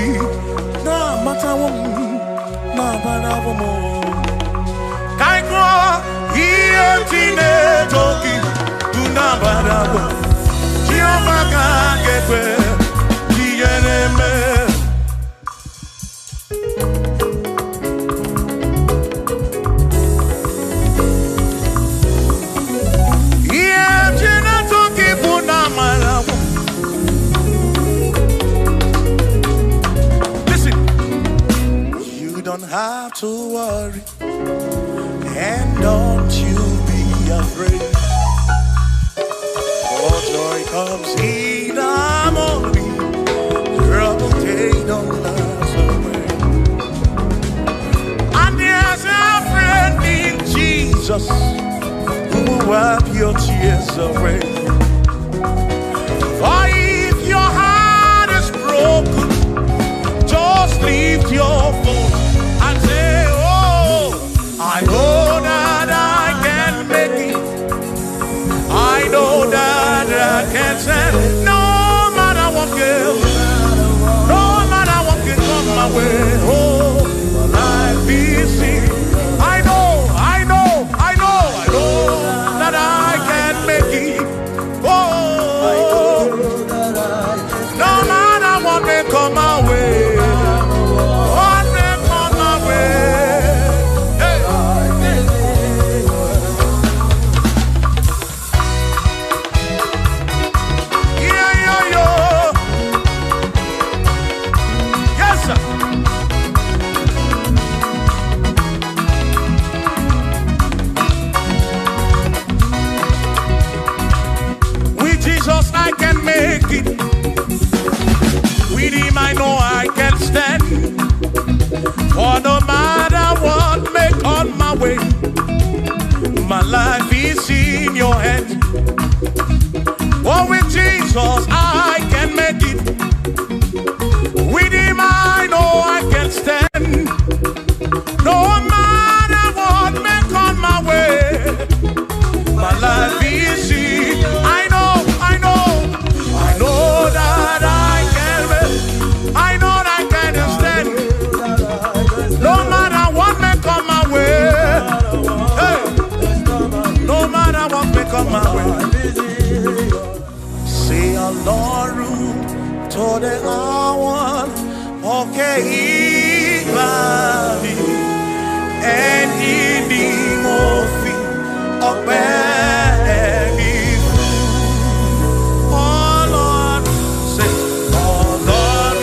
na matawo na barawo Kaiko Iye toki bunamarabu Jiomaka kepe Kiereme Don't have to worry and don't you be afraid, for joy comes in the morning, trouble they don't last away. And there's a friend in Jesus who will wipe your tears away. For if your heart is broken, just lift your voice and say, oh, I know that I can make it. I know that I can stand. No matter what comes, no matter what can come my way. Oh, life is easy. I know that I can make it. For no matter what may come my way, my life is in your hands. For with Jesus I can make it. With him I know I can stand. No matter what may come my way, my life is in. I know that I can make. I know that I can stand. No matter what may come my way. Hey. No matter what may come my way. Say Ọlọ́run tó dé àwọn òkè ìgbà mi, ẹni ni mo fi ọpẹ́ mi fún. Ọlọ́run, say Ọlọ́run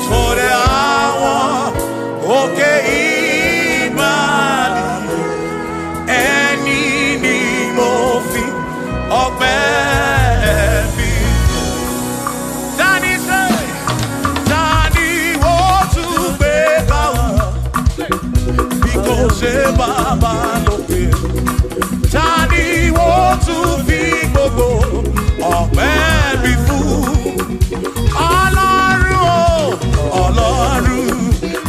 tó dé àwọn òkè ìgbà mi, ẹni ni mo fi ọpẹ́ mi. Daddy say, Daddy want to be bound because Baba lókè. Daddy want to be gbogbo ọpẹ́ mi fún. Ọlọ́run o, Ọlọ́run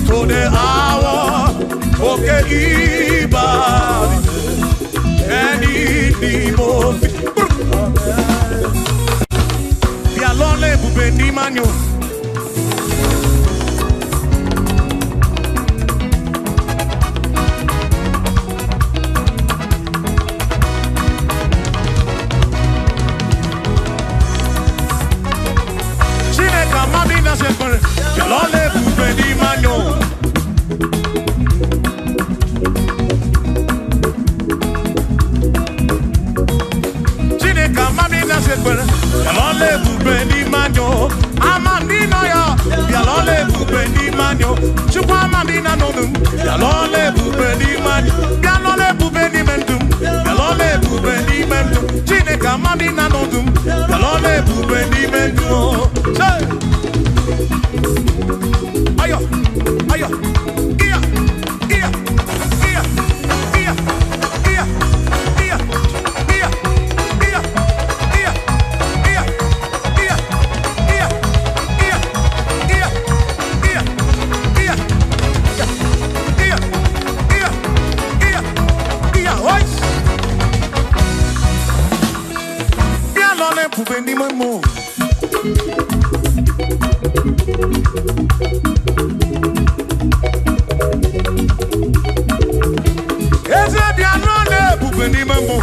tó dé àwọn òkè ìgbà mi, ẹni ni mo fi. Bí alọ́lẹ̀ ebùbè ní manyo. Chineke amami na sekpere. Bí alọ́lẹ̀ ebùbè ní manyo. Chineke amami na sekpere. Bí alọ́lẹ̀ ebùbè ní manyo. Amami na ya. Bí alọ́lẹ̀ ebùbè ní manyo. Chukwu amami na nonu. Bí alọ́lẹ̀ ebùbè ní manyo. Bí alọ́lẹ̀ ebùbè ní mendum. Bí alọ́lẹ̀ ebùbè ní mendum. Chineke amami na nonu. Bí alọ́lẹ̀ ebùbè ní mendum. Say. Ayo, ayo. Iya, iya, iya, iya, iya, iya, iya, iya, iya, iya, iya, iya, iya, iya, iya, iya, iya, iya, iya, iya, ois. Bien l'olé pour venir mon mot. Eze bien l'olé pour venir mon mot.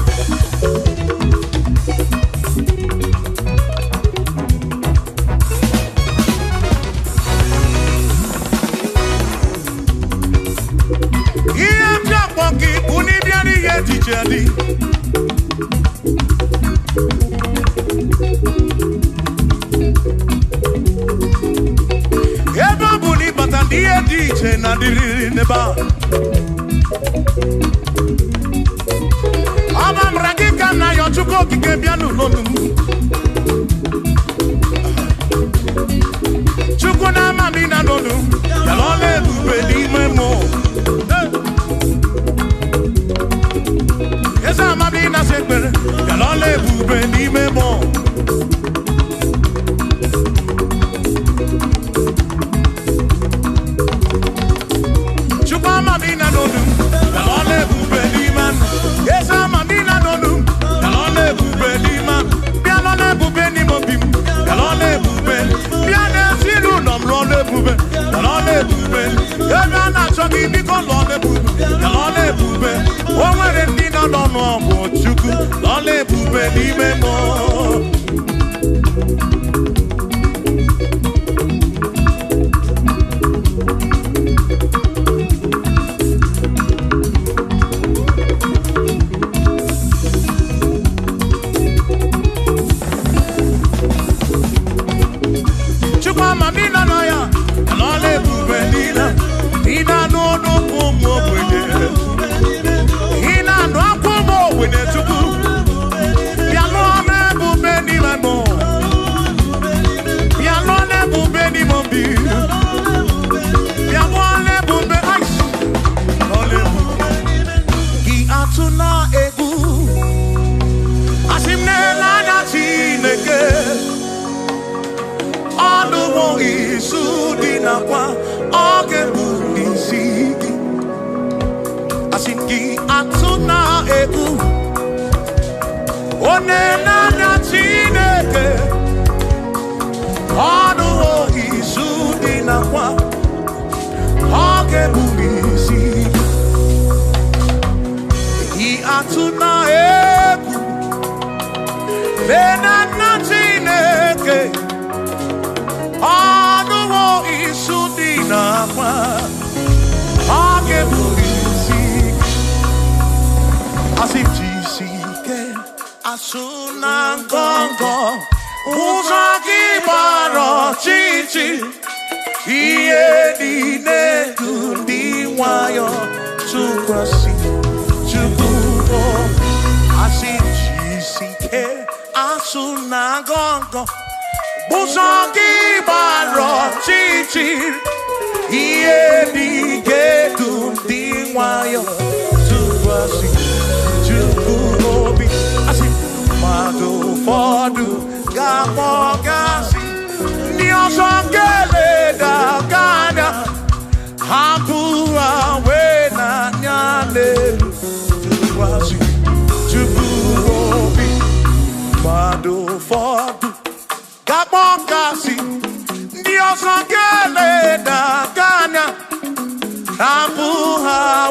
nena Chineke ọnụ izu dị nakwa ọ ga-ebuli isi atụ na egwu nena Chineke ọnụ izu dị nakwa ọ ga-ebuli isi asị jisike asụ na ngọngọ ụzọ gị gbara ọchịchị ihe niile dị ndị nwayọ tụkwasị Chukwu asị jisike asụ na ngọngọ ụzọ gị gbara ọchịchị ihe niile dị ndị nwayọ tụkwasị Chukwu obi asị mmadụ ụfọdụ ga-akpọgasị ndị ọzọ ga-eleda anya ha bụ wee n'anya n'elu tụkwasị Chukwu obi mmadụ ụfọdụ ga-akpọgasị ndị ọzọ ga-eleda anya ha bụ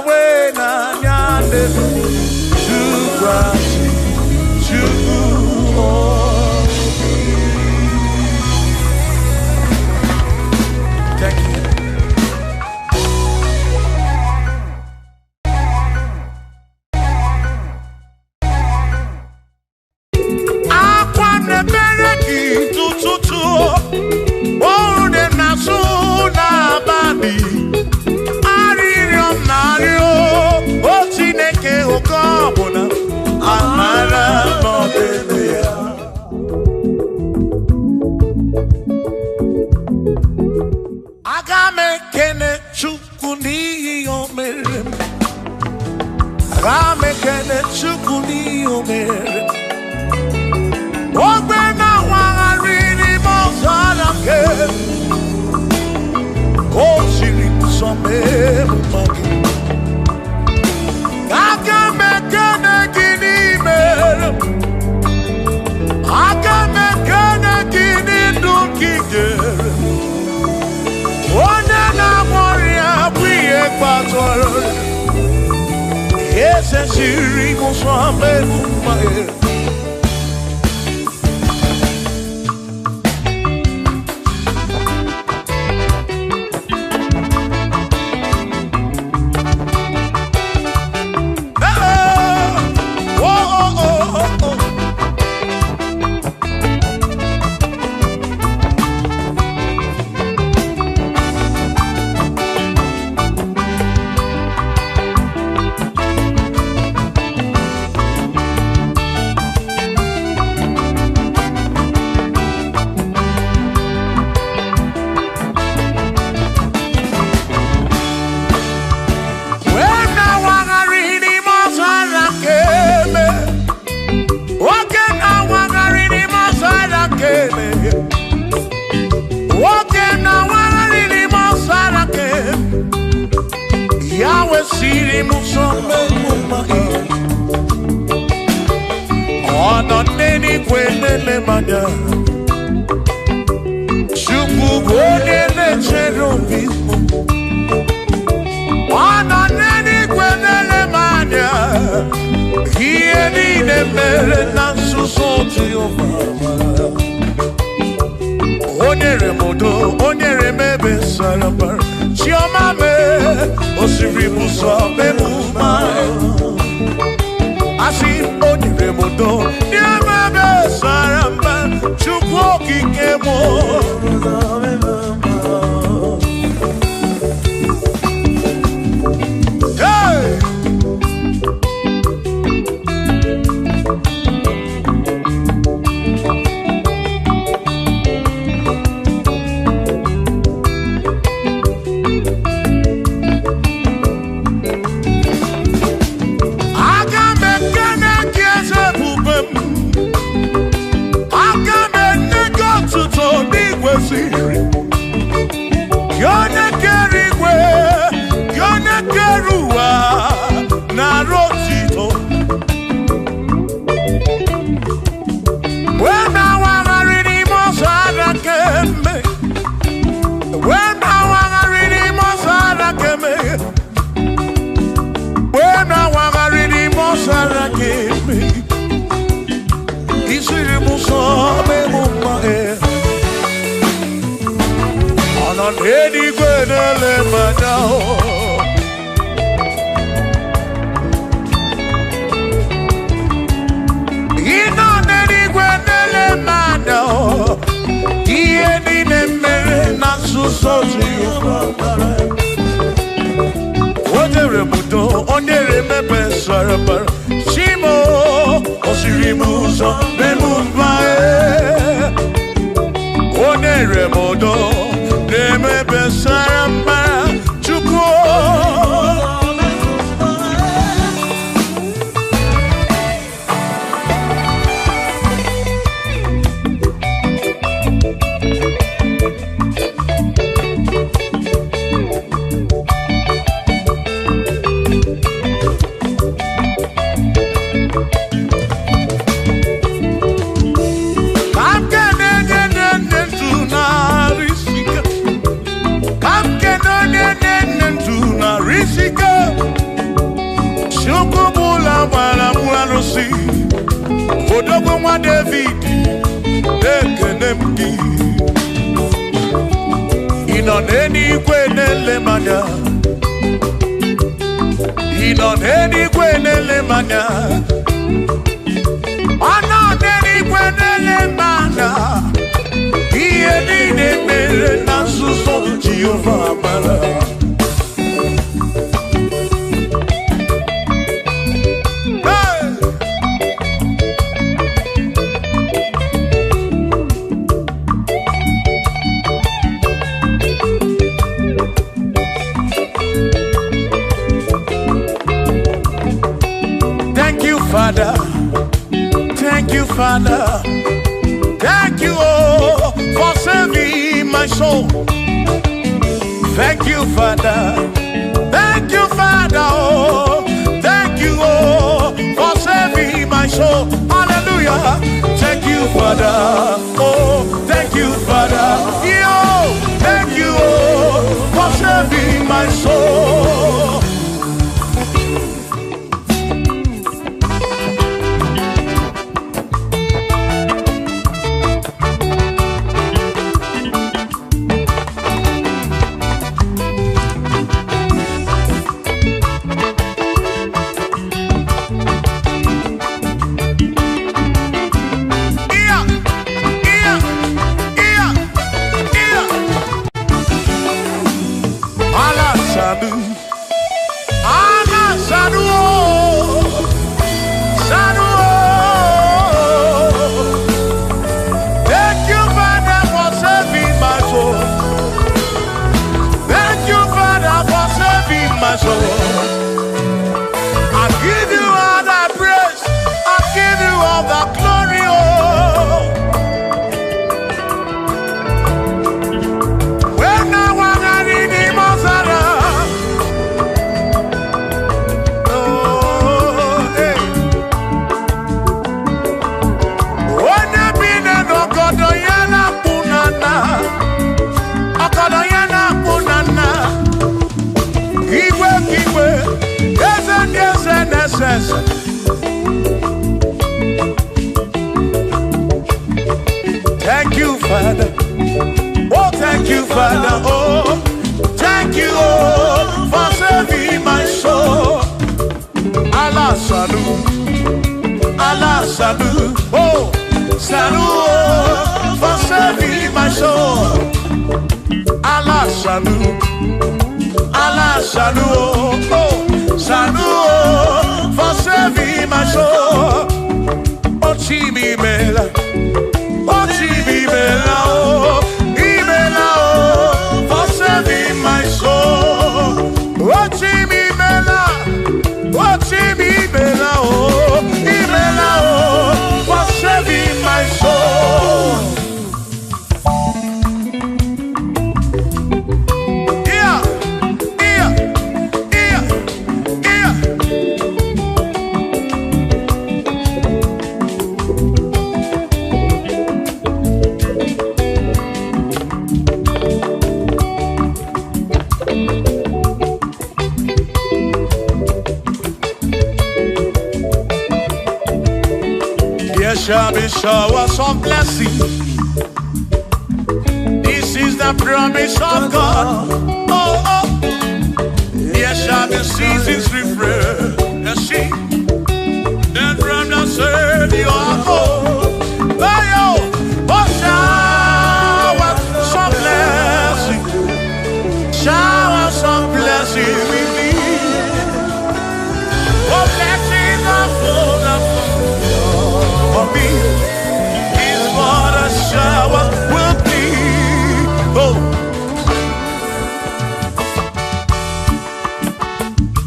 wee n'anya n'elu tụkwasị Chukwu obi. Thank you. Akwa nebere gị tututu oru dị na-asụ n'abalị arịrịọ m na-arịọ o Chineke oke ọbụla amara n'ọdịbe ya aga m ekene Chukwu n'ihi o mere m aga m ekene Chukwu n'ihi o mere m ogbe na-awagharị n'ime ọzara nke o siri nsọ mee mma gị aga m ekene gị n'ime aga m ekene gị n'ndụ gị nyere onye na-agwọrị ya bụ ihe kpatara eze siri nsọ mee mma gị Yahweh siri muso mema ona neni kwenele manya Chukwu bonele cherubi ona neni kwenele manya Hiye nine mere na suso Jehova Onyere modo onyere mebe sarabara Chioma me osiri muso memuma Asi onyere modo nyemebe saramba Chukwu okike mo Hey! n'eluigwe na-ele manya ịnọ n'eluigwe na-ele manya ihe niile mere na nzuzo Jehova o nyere m udo o nyere m ebe sara mbara Chimo o siri m ụzọ mee m mma o nyere m udo na-eme ebe sara mbara Chukwu Odogwu nwa David ekene m gị ị nọ n'eluigwe na-ele manya ị nọ n'eluigwe na-ele manya ọ nọ n'eluigwe na-ele manya ihe niile mere na nzuzo Jehova mara Father, thank you, Father, thank you, oh, for saving my soul. Thank you, Father, thank you, Father, oh, thank you, oh, for saving my soul. Hallelujah, thank you, Father, oh, thank you, Father, yo, thank you, oh, for saving my soul. Thank you, Father. Oh, thank you, Father. Oh, thank you, oh, for saving my soul. Allah salut, Allah salut. Oh, salut, oh, for saving my soul. Allah salut, Allah salut. Oh, salut, oh, for saving my soul. Oh, Chimi Mela. Oh, Chibibela, oh, Ibela, oh, for saving my soul. Oh, Chibibela, oh, Ibela, oh, for saving my soul. Yeah, yeah, yeah, yeah. There shall be showers of blessing. This is the the promise of God. Oh, oh. There shall be seasons refreshed. Yes, see. Then from the Savior, oh, oh, shower some blessing. Shower some blessing with me. Oh, blessings are full for me. Is what a shower will be. Oh.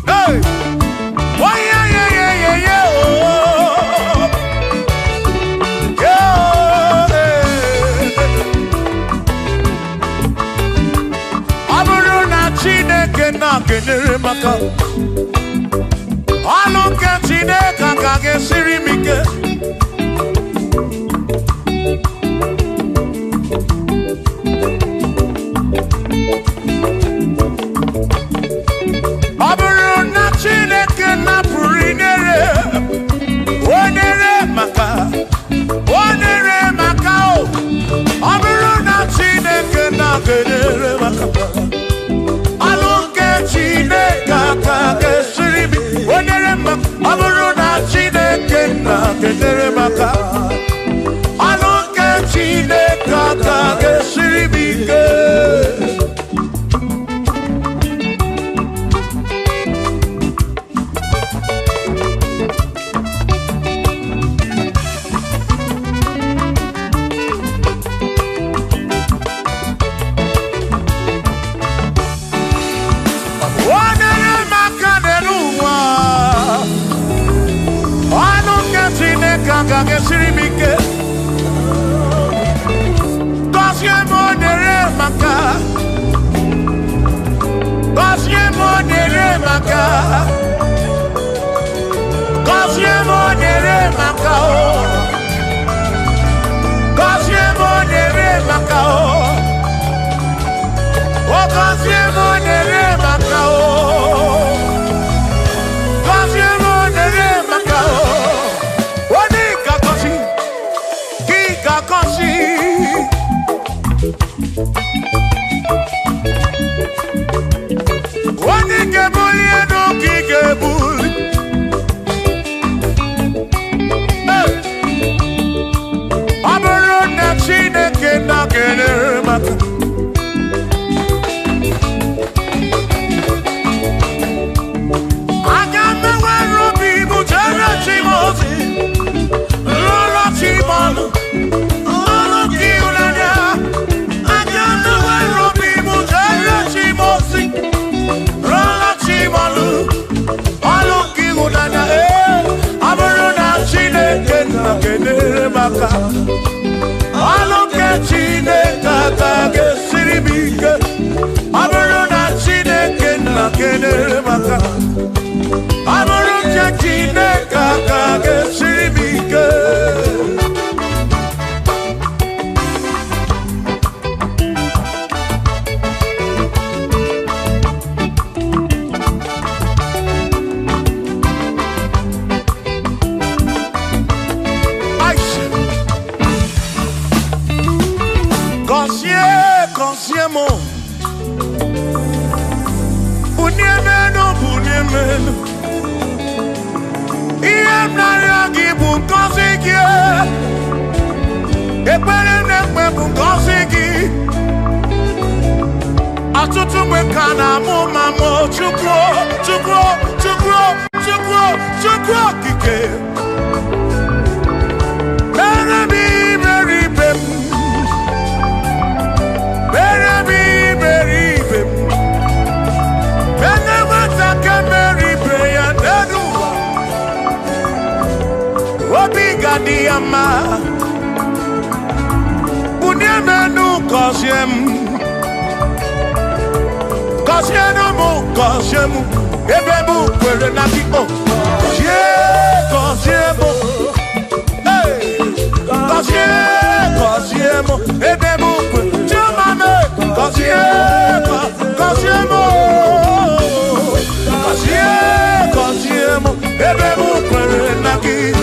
Hey. Oh, yeah, yeah, yeah, yeah, yeah. Oh. Yeah. Aburuna Chineke na kenere maka. Aluke Chineke kage sirimike. Aburuna Chineke na purinere. Onere maka. Onere maka o. Aburuna Chineke na kenere maka. Aluke Chineke kage sirimike. Onere maka. Aburuna Chineke na kenere maka. Aluke Chineke kage sirimike. Onere maka denuwa. Aluke Chineke kage sirimike. Onere maka. Onere maka. Onere maka o. Onere maka o. Onere maka o. Onere maka o. Oni kakosi. Ki kakosi. Oni kebuli eno ki kebuli. Aburuna Chineke na kenere maka. Agame wero bibu jere chimozi. Lolo chimonu. Lolo kiulanya. Agame wero bibu jere chimozi. Lolo chimonu. Lolo kiulanya. Aburuna Chineke na kenere maka. Aluke Chineke kage sirimike. Aburuna Chineke na kenere maka. Aburuna Chineke kage sirimike. Consiemo Uniemeno Iemnaria gibu konsiki Ekpere nekpe bu konsiki Atutu mwekana mumamo Chukwo kike Berebi beribem Diama Uniemenu Kosiemu Ebemu kwere na kiko Kosiemu Kosiemu Ebemu kwere Chumame Kosiemu Ebemu kwere na kiko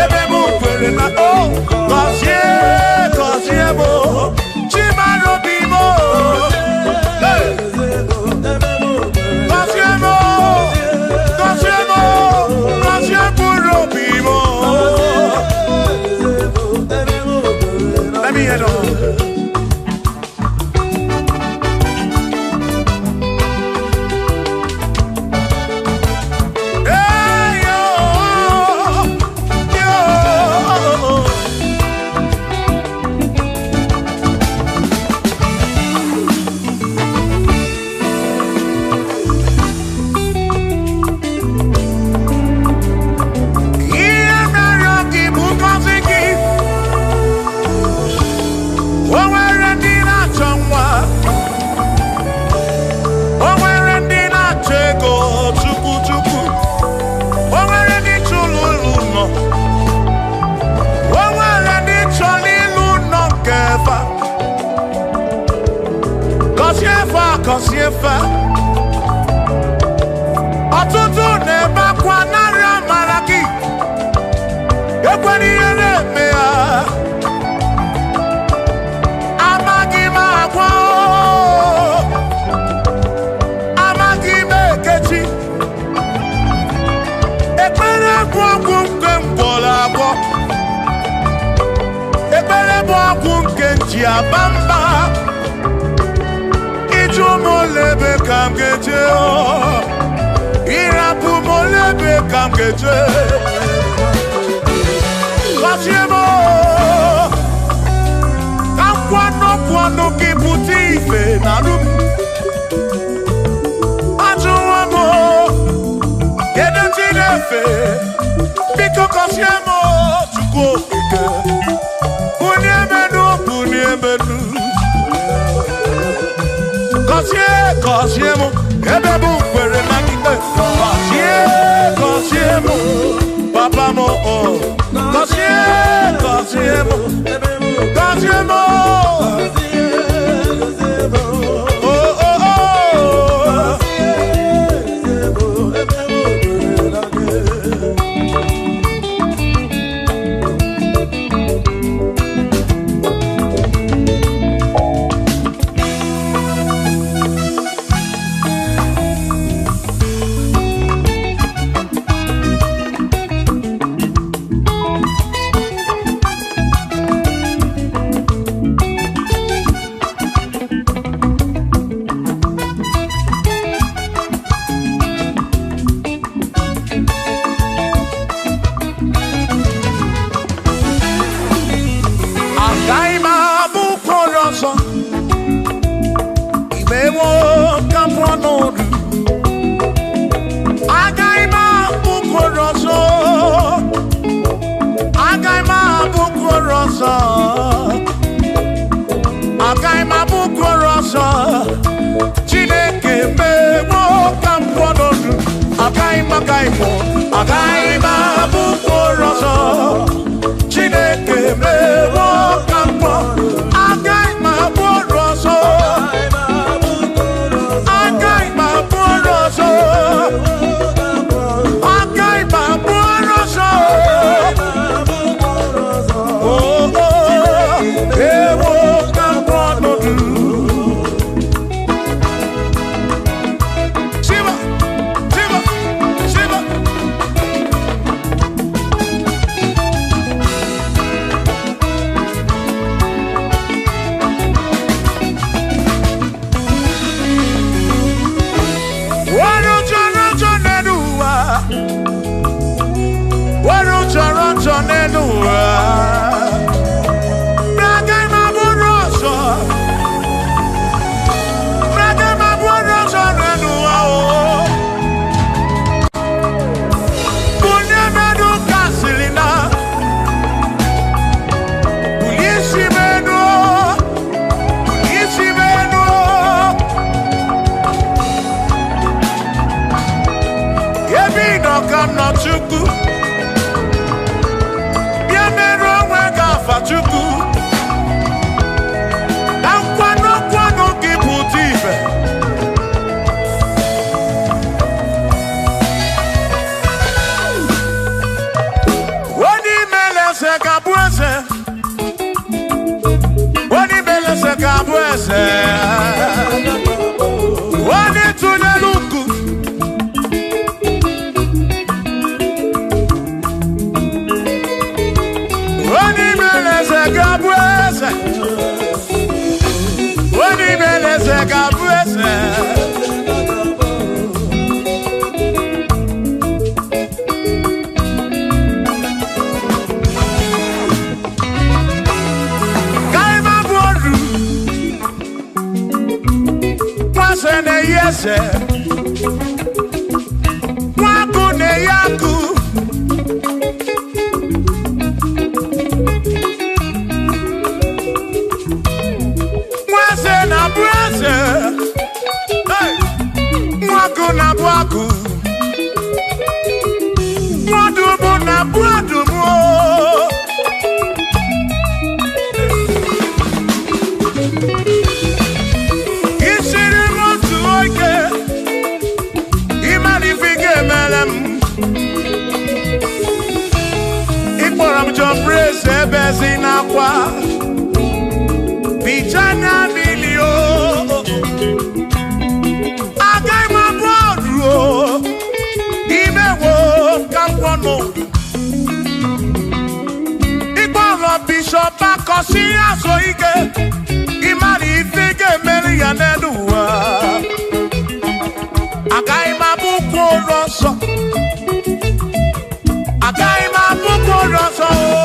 ebe m kwere na o gọzie gọzie m chimara obi m gọzie m gọzie m gọzie mkpụrụ obi m. Let me hear it. Kosiefa ọtụtụ na-ebe akwa narị amara gị ekwere ihe na-eme ya amaghị m agwa amaghị m ekechi ekpere bụ ọgwụ nke mgbọrọ agwọ ekpere bụ ọgwụ nke nji aba mba molebe kam geje irapu molebe kam geje kasiemo kam kwano kiputi ife nanu ajuwamo yede tinefe biko kasiemo chuko ike uniemenu Kosye mo, ebe bu kwere na kite. Kosye mo, papa mo oh. Kosye mo, kosye mo. Oh oh oh. eze nwaku na-eyaku nweze na bụ eze nwaku na bụ akụ nwadubu na bụ adubu Ebezi na kwa Bijana milio Agai mabodro Imewo kampono Iboro bishop akosi aso ike Imari ifike meri ya neduwa Agai mabuko roso Agai mabuko roso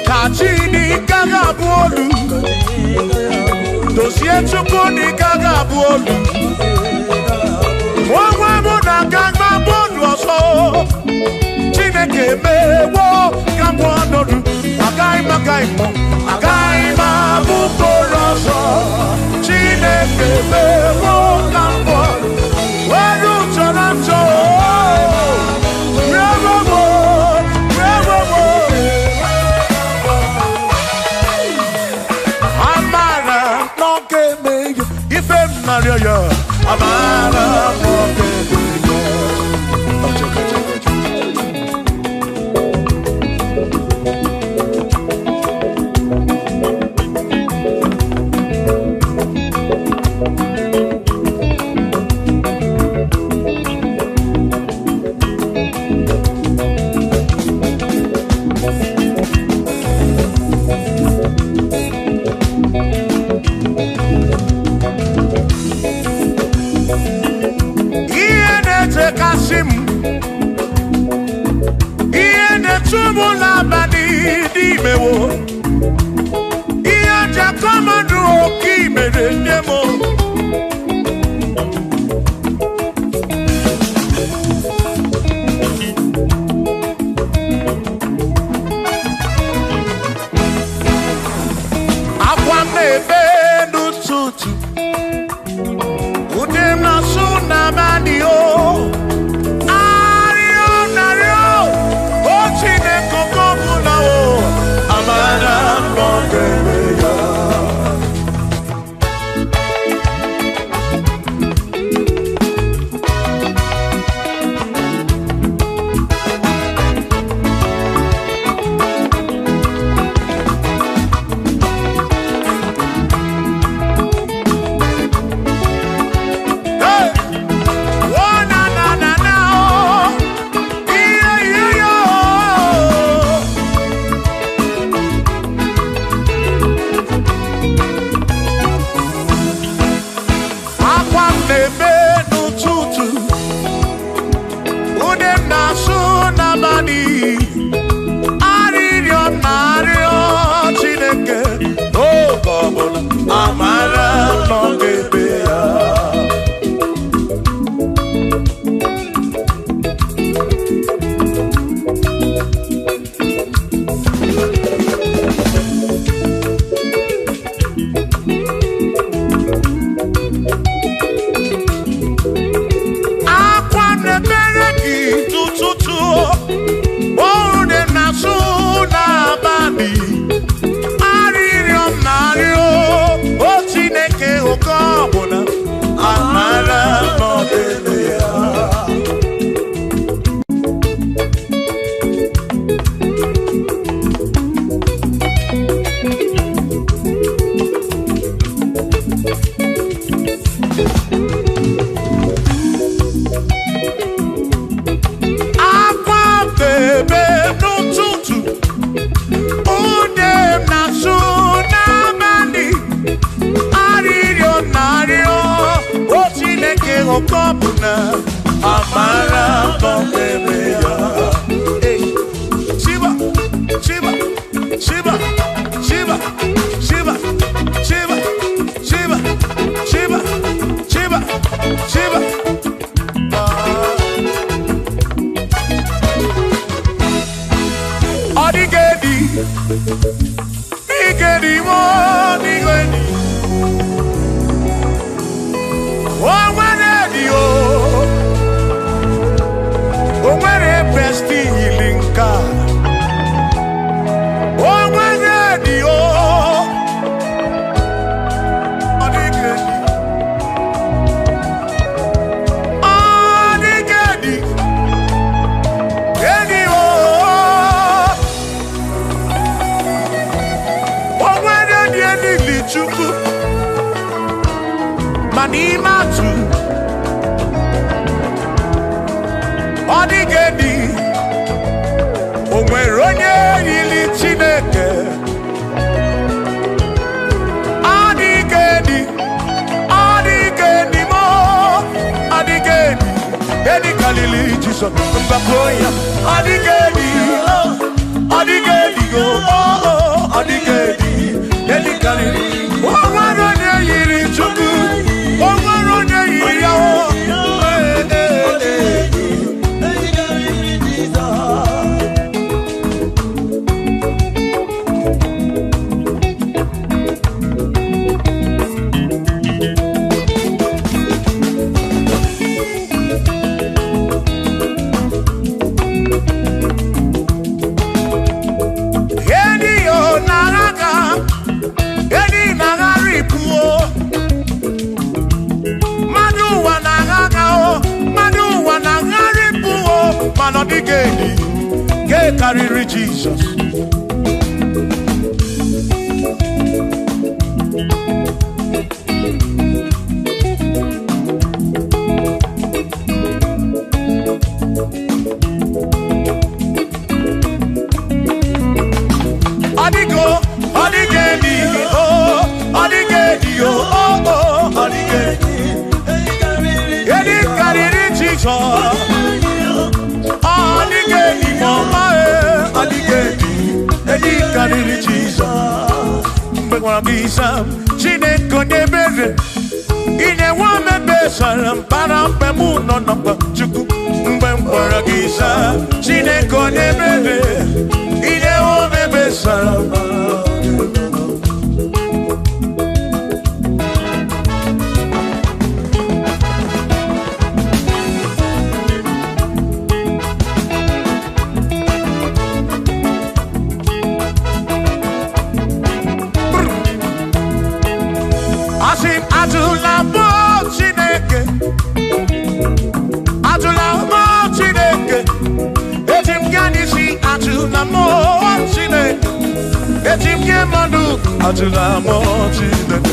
Kachini gaga bolu Dosie chukuni gaga bolu Mwa muna gaga bolu oso Chineke mewo Kamwa nodu Agai mo Agai mabuko roso Chineke mewo Kamwa Weru chorancho Maria, Amara, One Amara Bombeya. Shiba, Shiba, Shiba, Shiba, Shiba, Shiba, Shiba, Shiba, Shiba, Shiba. Odigedi, Igedi, Odigedi. Manimatu Odigedi Onweronye yili Chineke Odigedi Odigedi mo Odigedi Edi kalili Jesus Mbakoya Odigedi Odigedi go Odigedi Edi kalili Onweronye yili Chukwu Odigedi, get carry Jesus. Odigo, Odigedi, oh, Odigedi, oh, Odigedi, get carry Jesus. Jesus, but one piece of Chineke nebere. Ine wame besara para pemu no no chuku. Mbemwara gisa Chineke nebere. Ine wame besara. Atula mo Chineke,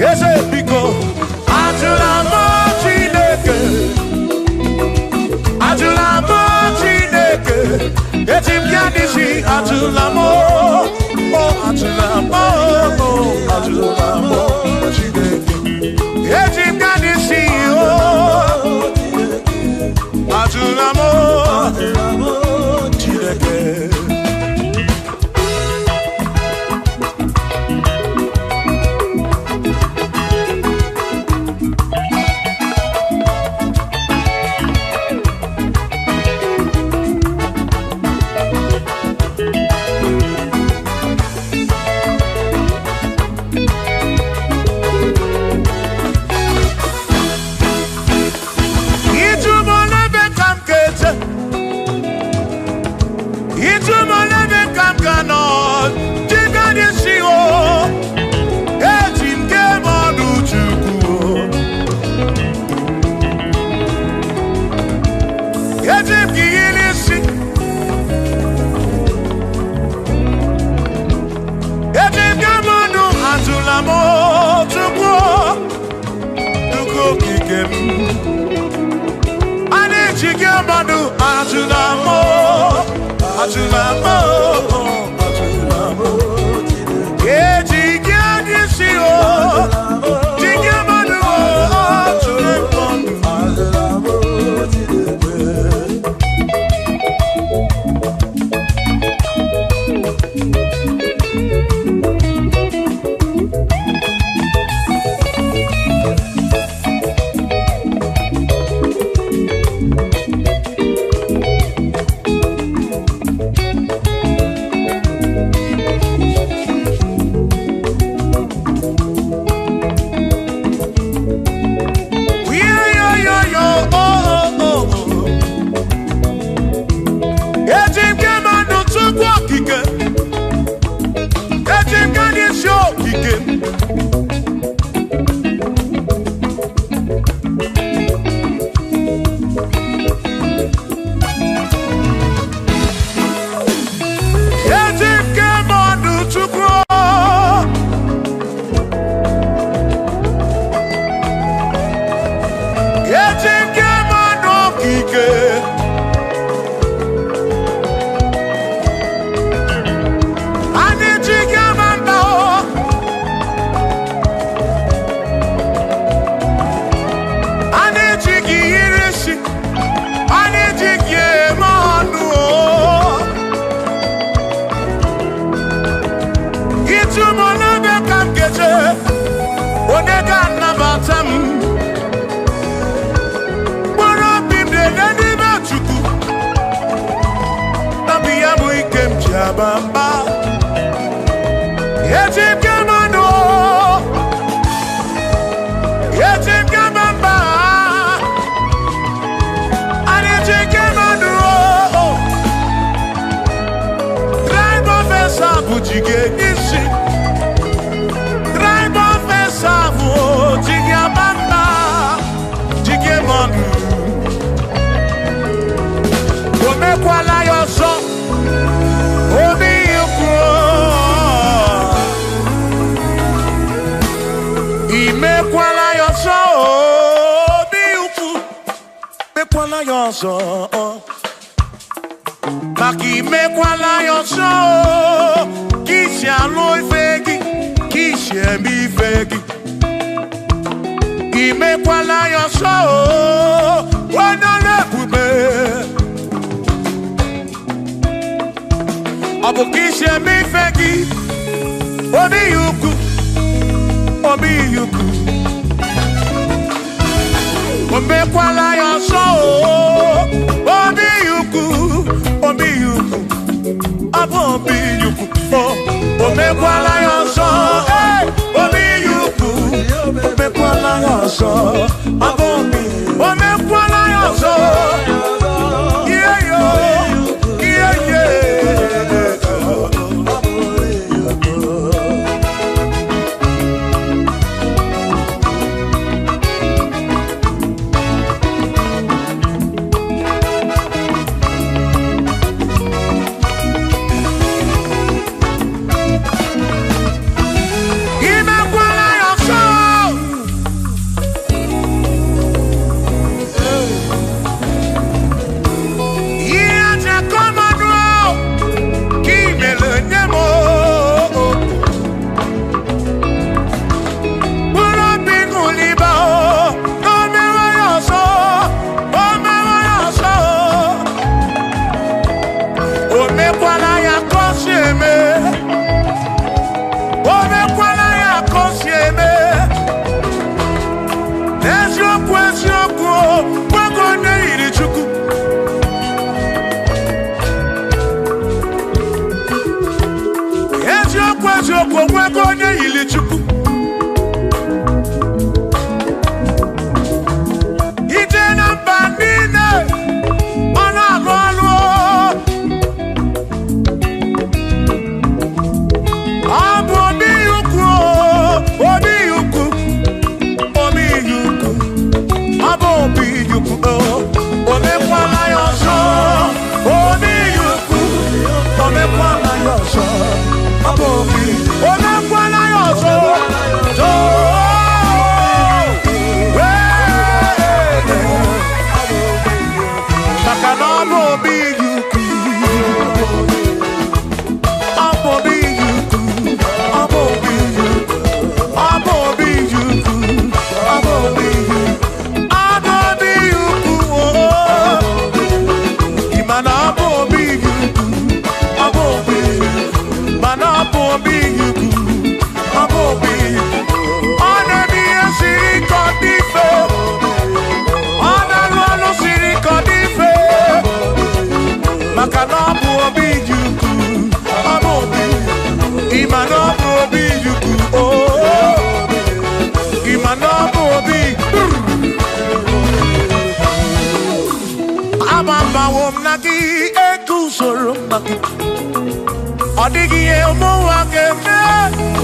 ese pico. Atula mo Chineke, atula mo Chineke. Etim kanisi atula mo, oh atula mo, oh atula mo Chineke. Etim kanisi oh, atula mo Chineke. okike Ani chike manu ajunamo chike adisi o chike manu Bamba Yetim Kamano Yetim Kamamba Yetim Kamano Drive officer Bujige Nishi Drive officer Bujige Bamba Jige Manu Ome Kwala Yoso Imekwala yoso biuku mekwala yoso Maki mekwala yoso Kishi alo ifegi Kishi emi ifegi Imekwala yoso Wana lekube Abu kishi emi ifegi Obi yuku Obi yuku Omekwala yoso Obi yuku Abo obi yuku Omekwala yoso Obi yuku Omekwala yoso Abo obi Omekwala yoso Yeah yo Yeah yeah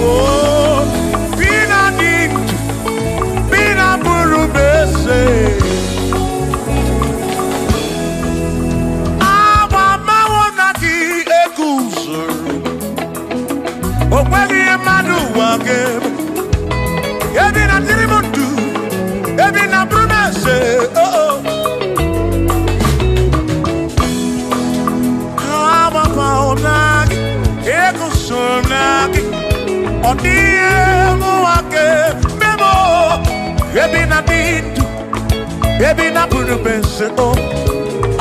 Oh, Pina Dit, Pina Burubese. Awa Mawanaki Ekusur. Okwegi Emanu Wake. Ebina Tirimundu, Ebina Brunese. Oh, Awa Mawanaki Ekusur Naki. Odie Muake Memo. Ebina Dit, Ebina Brunese. Oh,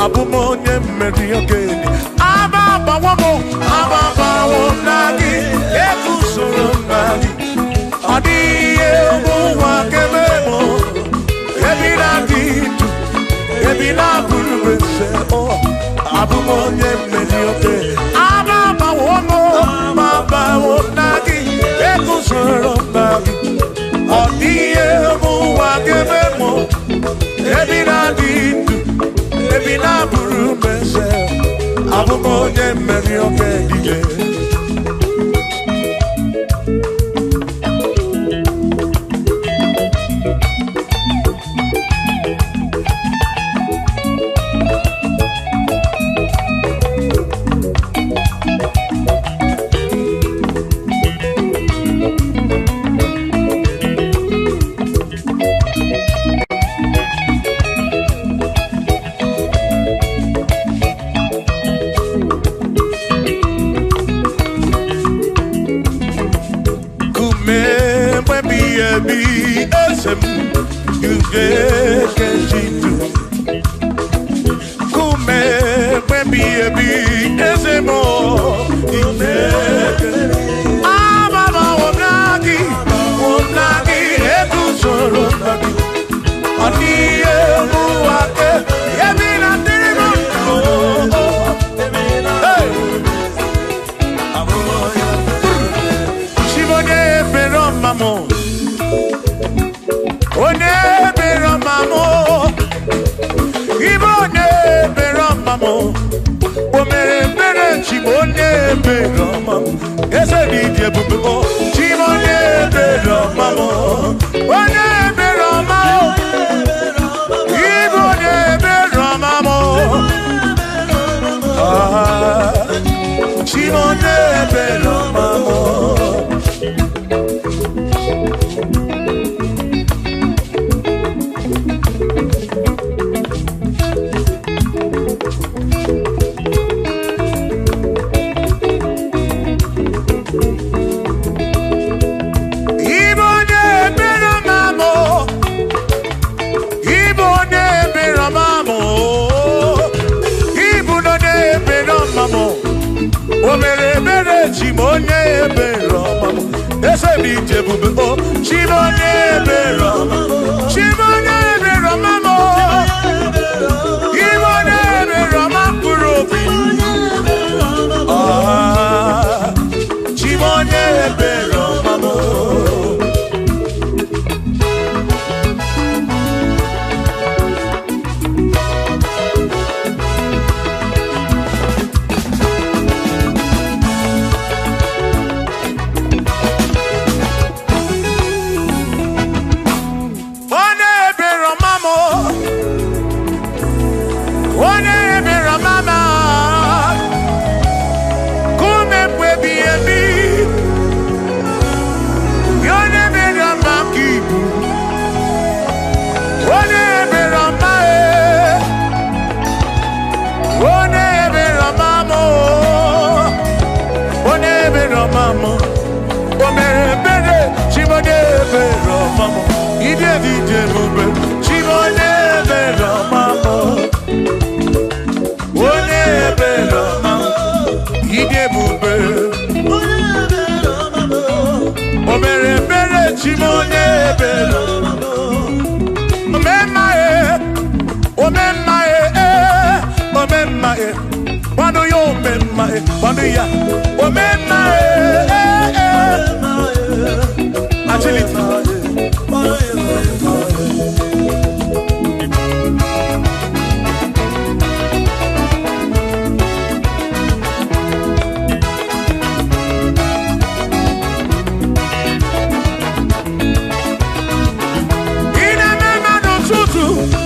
Abumonye Mediogeni. Ababa Wamo, Ababa Wonagi, Ekusur Nagi. Adie Muake Memo. Ebina Dit, Ebina Brunese. Oh, Abumonye Mediogeni. Ababa Wamo, Ababa Wonagi, Ekusur Nagi. Adie Muake Memo. Ebina Dit, Ebina Brunese. Abumonye Mediogeni.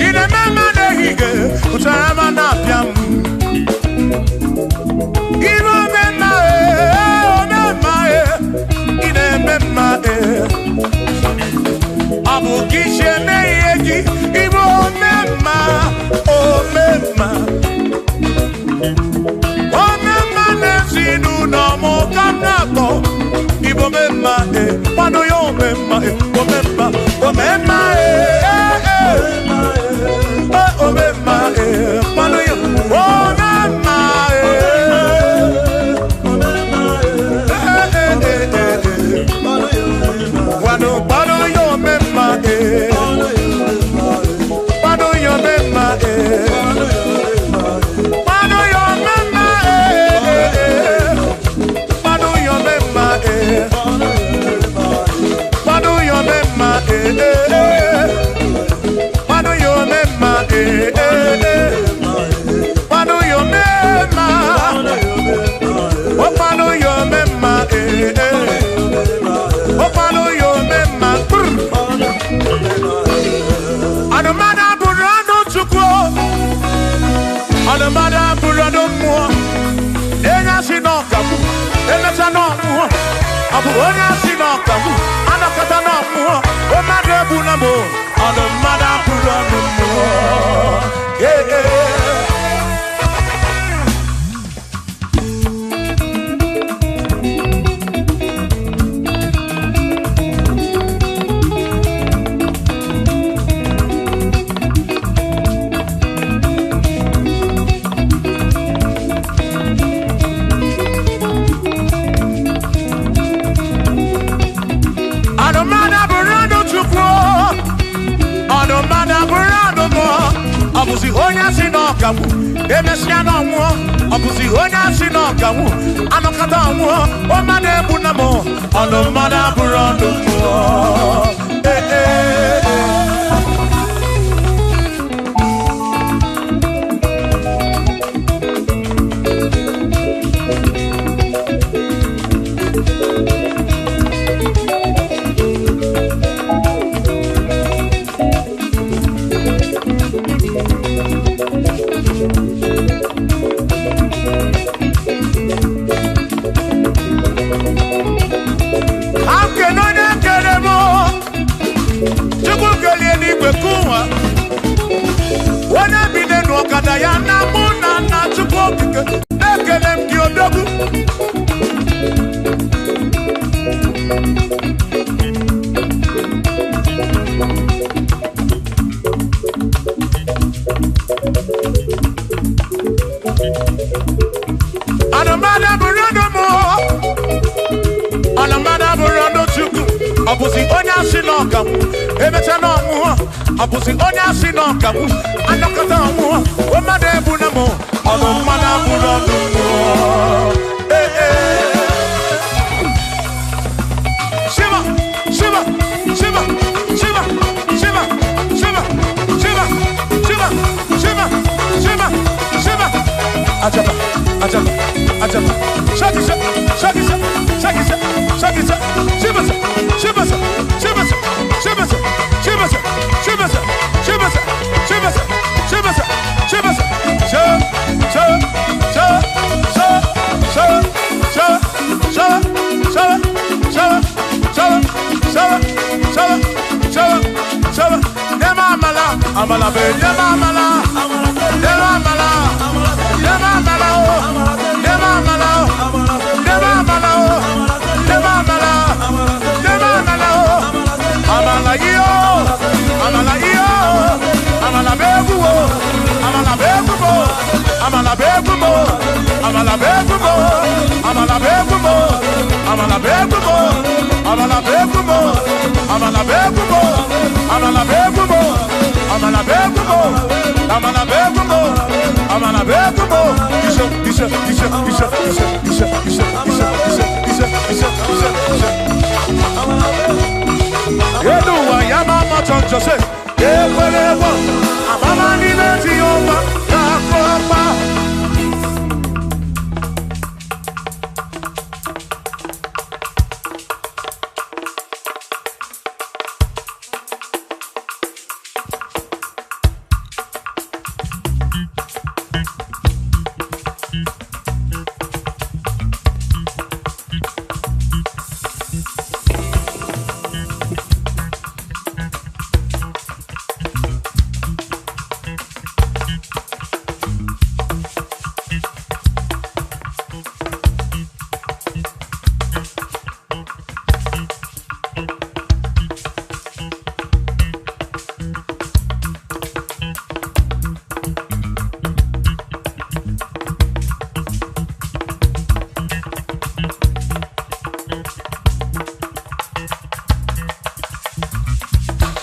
ine mema nehige utarama na piam ino mema ine mema abu kishe neyegi ibo mema o mema nezinu no mo kanato ibo mema pano yo mema o mema o mema o mema pano yo o mema pano yo mema pano yo mema Abusi onya sinokamu, emesiano mu. Abusi onya sinokamu, anokata mu. O mane bunamo, ono mana burando mu. Abusi onya sinokamu, anokata mu. O mane bunamo, ono mana burando mu. Shiva, Shiva, Shiva, Shiva, Shiva, Shiva, Shiva, Shiva, Shiva, Shiva, Shiva. Ajaba, ajaba, ajaba. Shakisa, shakisa, shakisa, shakisa. Shiva, Shiva, Shiva, Shiva, Shiva, Amala be, amala, amala,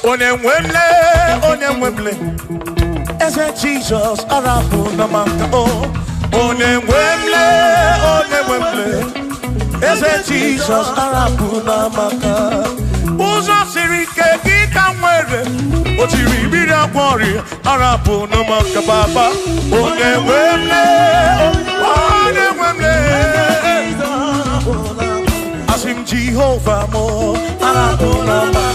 Onemwemle, Eze Jesus, Arabu Namaka, Onemwemle, Eze Jesus, Arabu Namaka, Uzo Sirike, Kikamwere, Otiri Bida Kwari, Arabu Namaka Baba, Onemwemle, Asim Jehovah Mo, Arabu Namaka.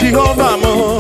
Jehovah mo,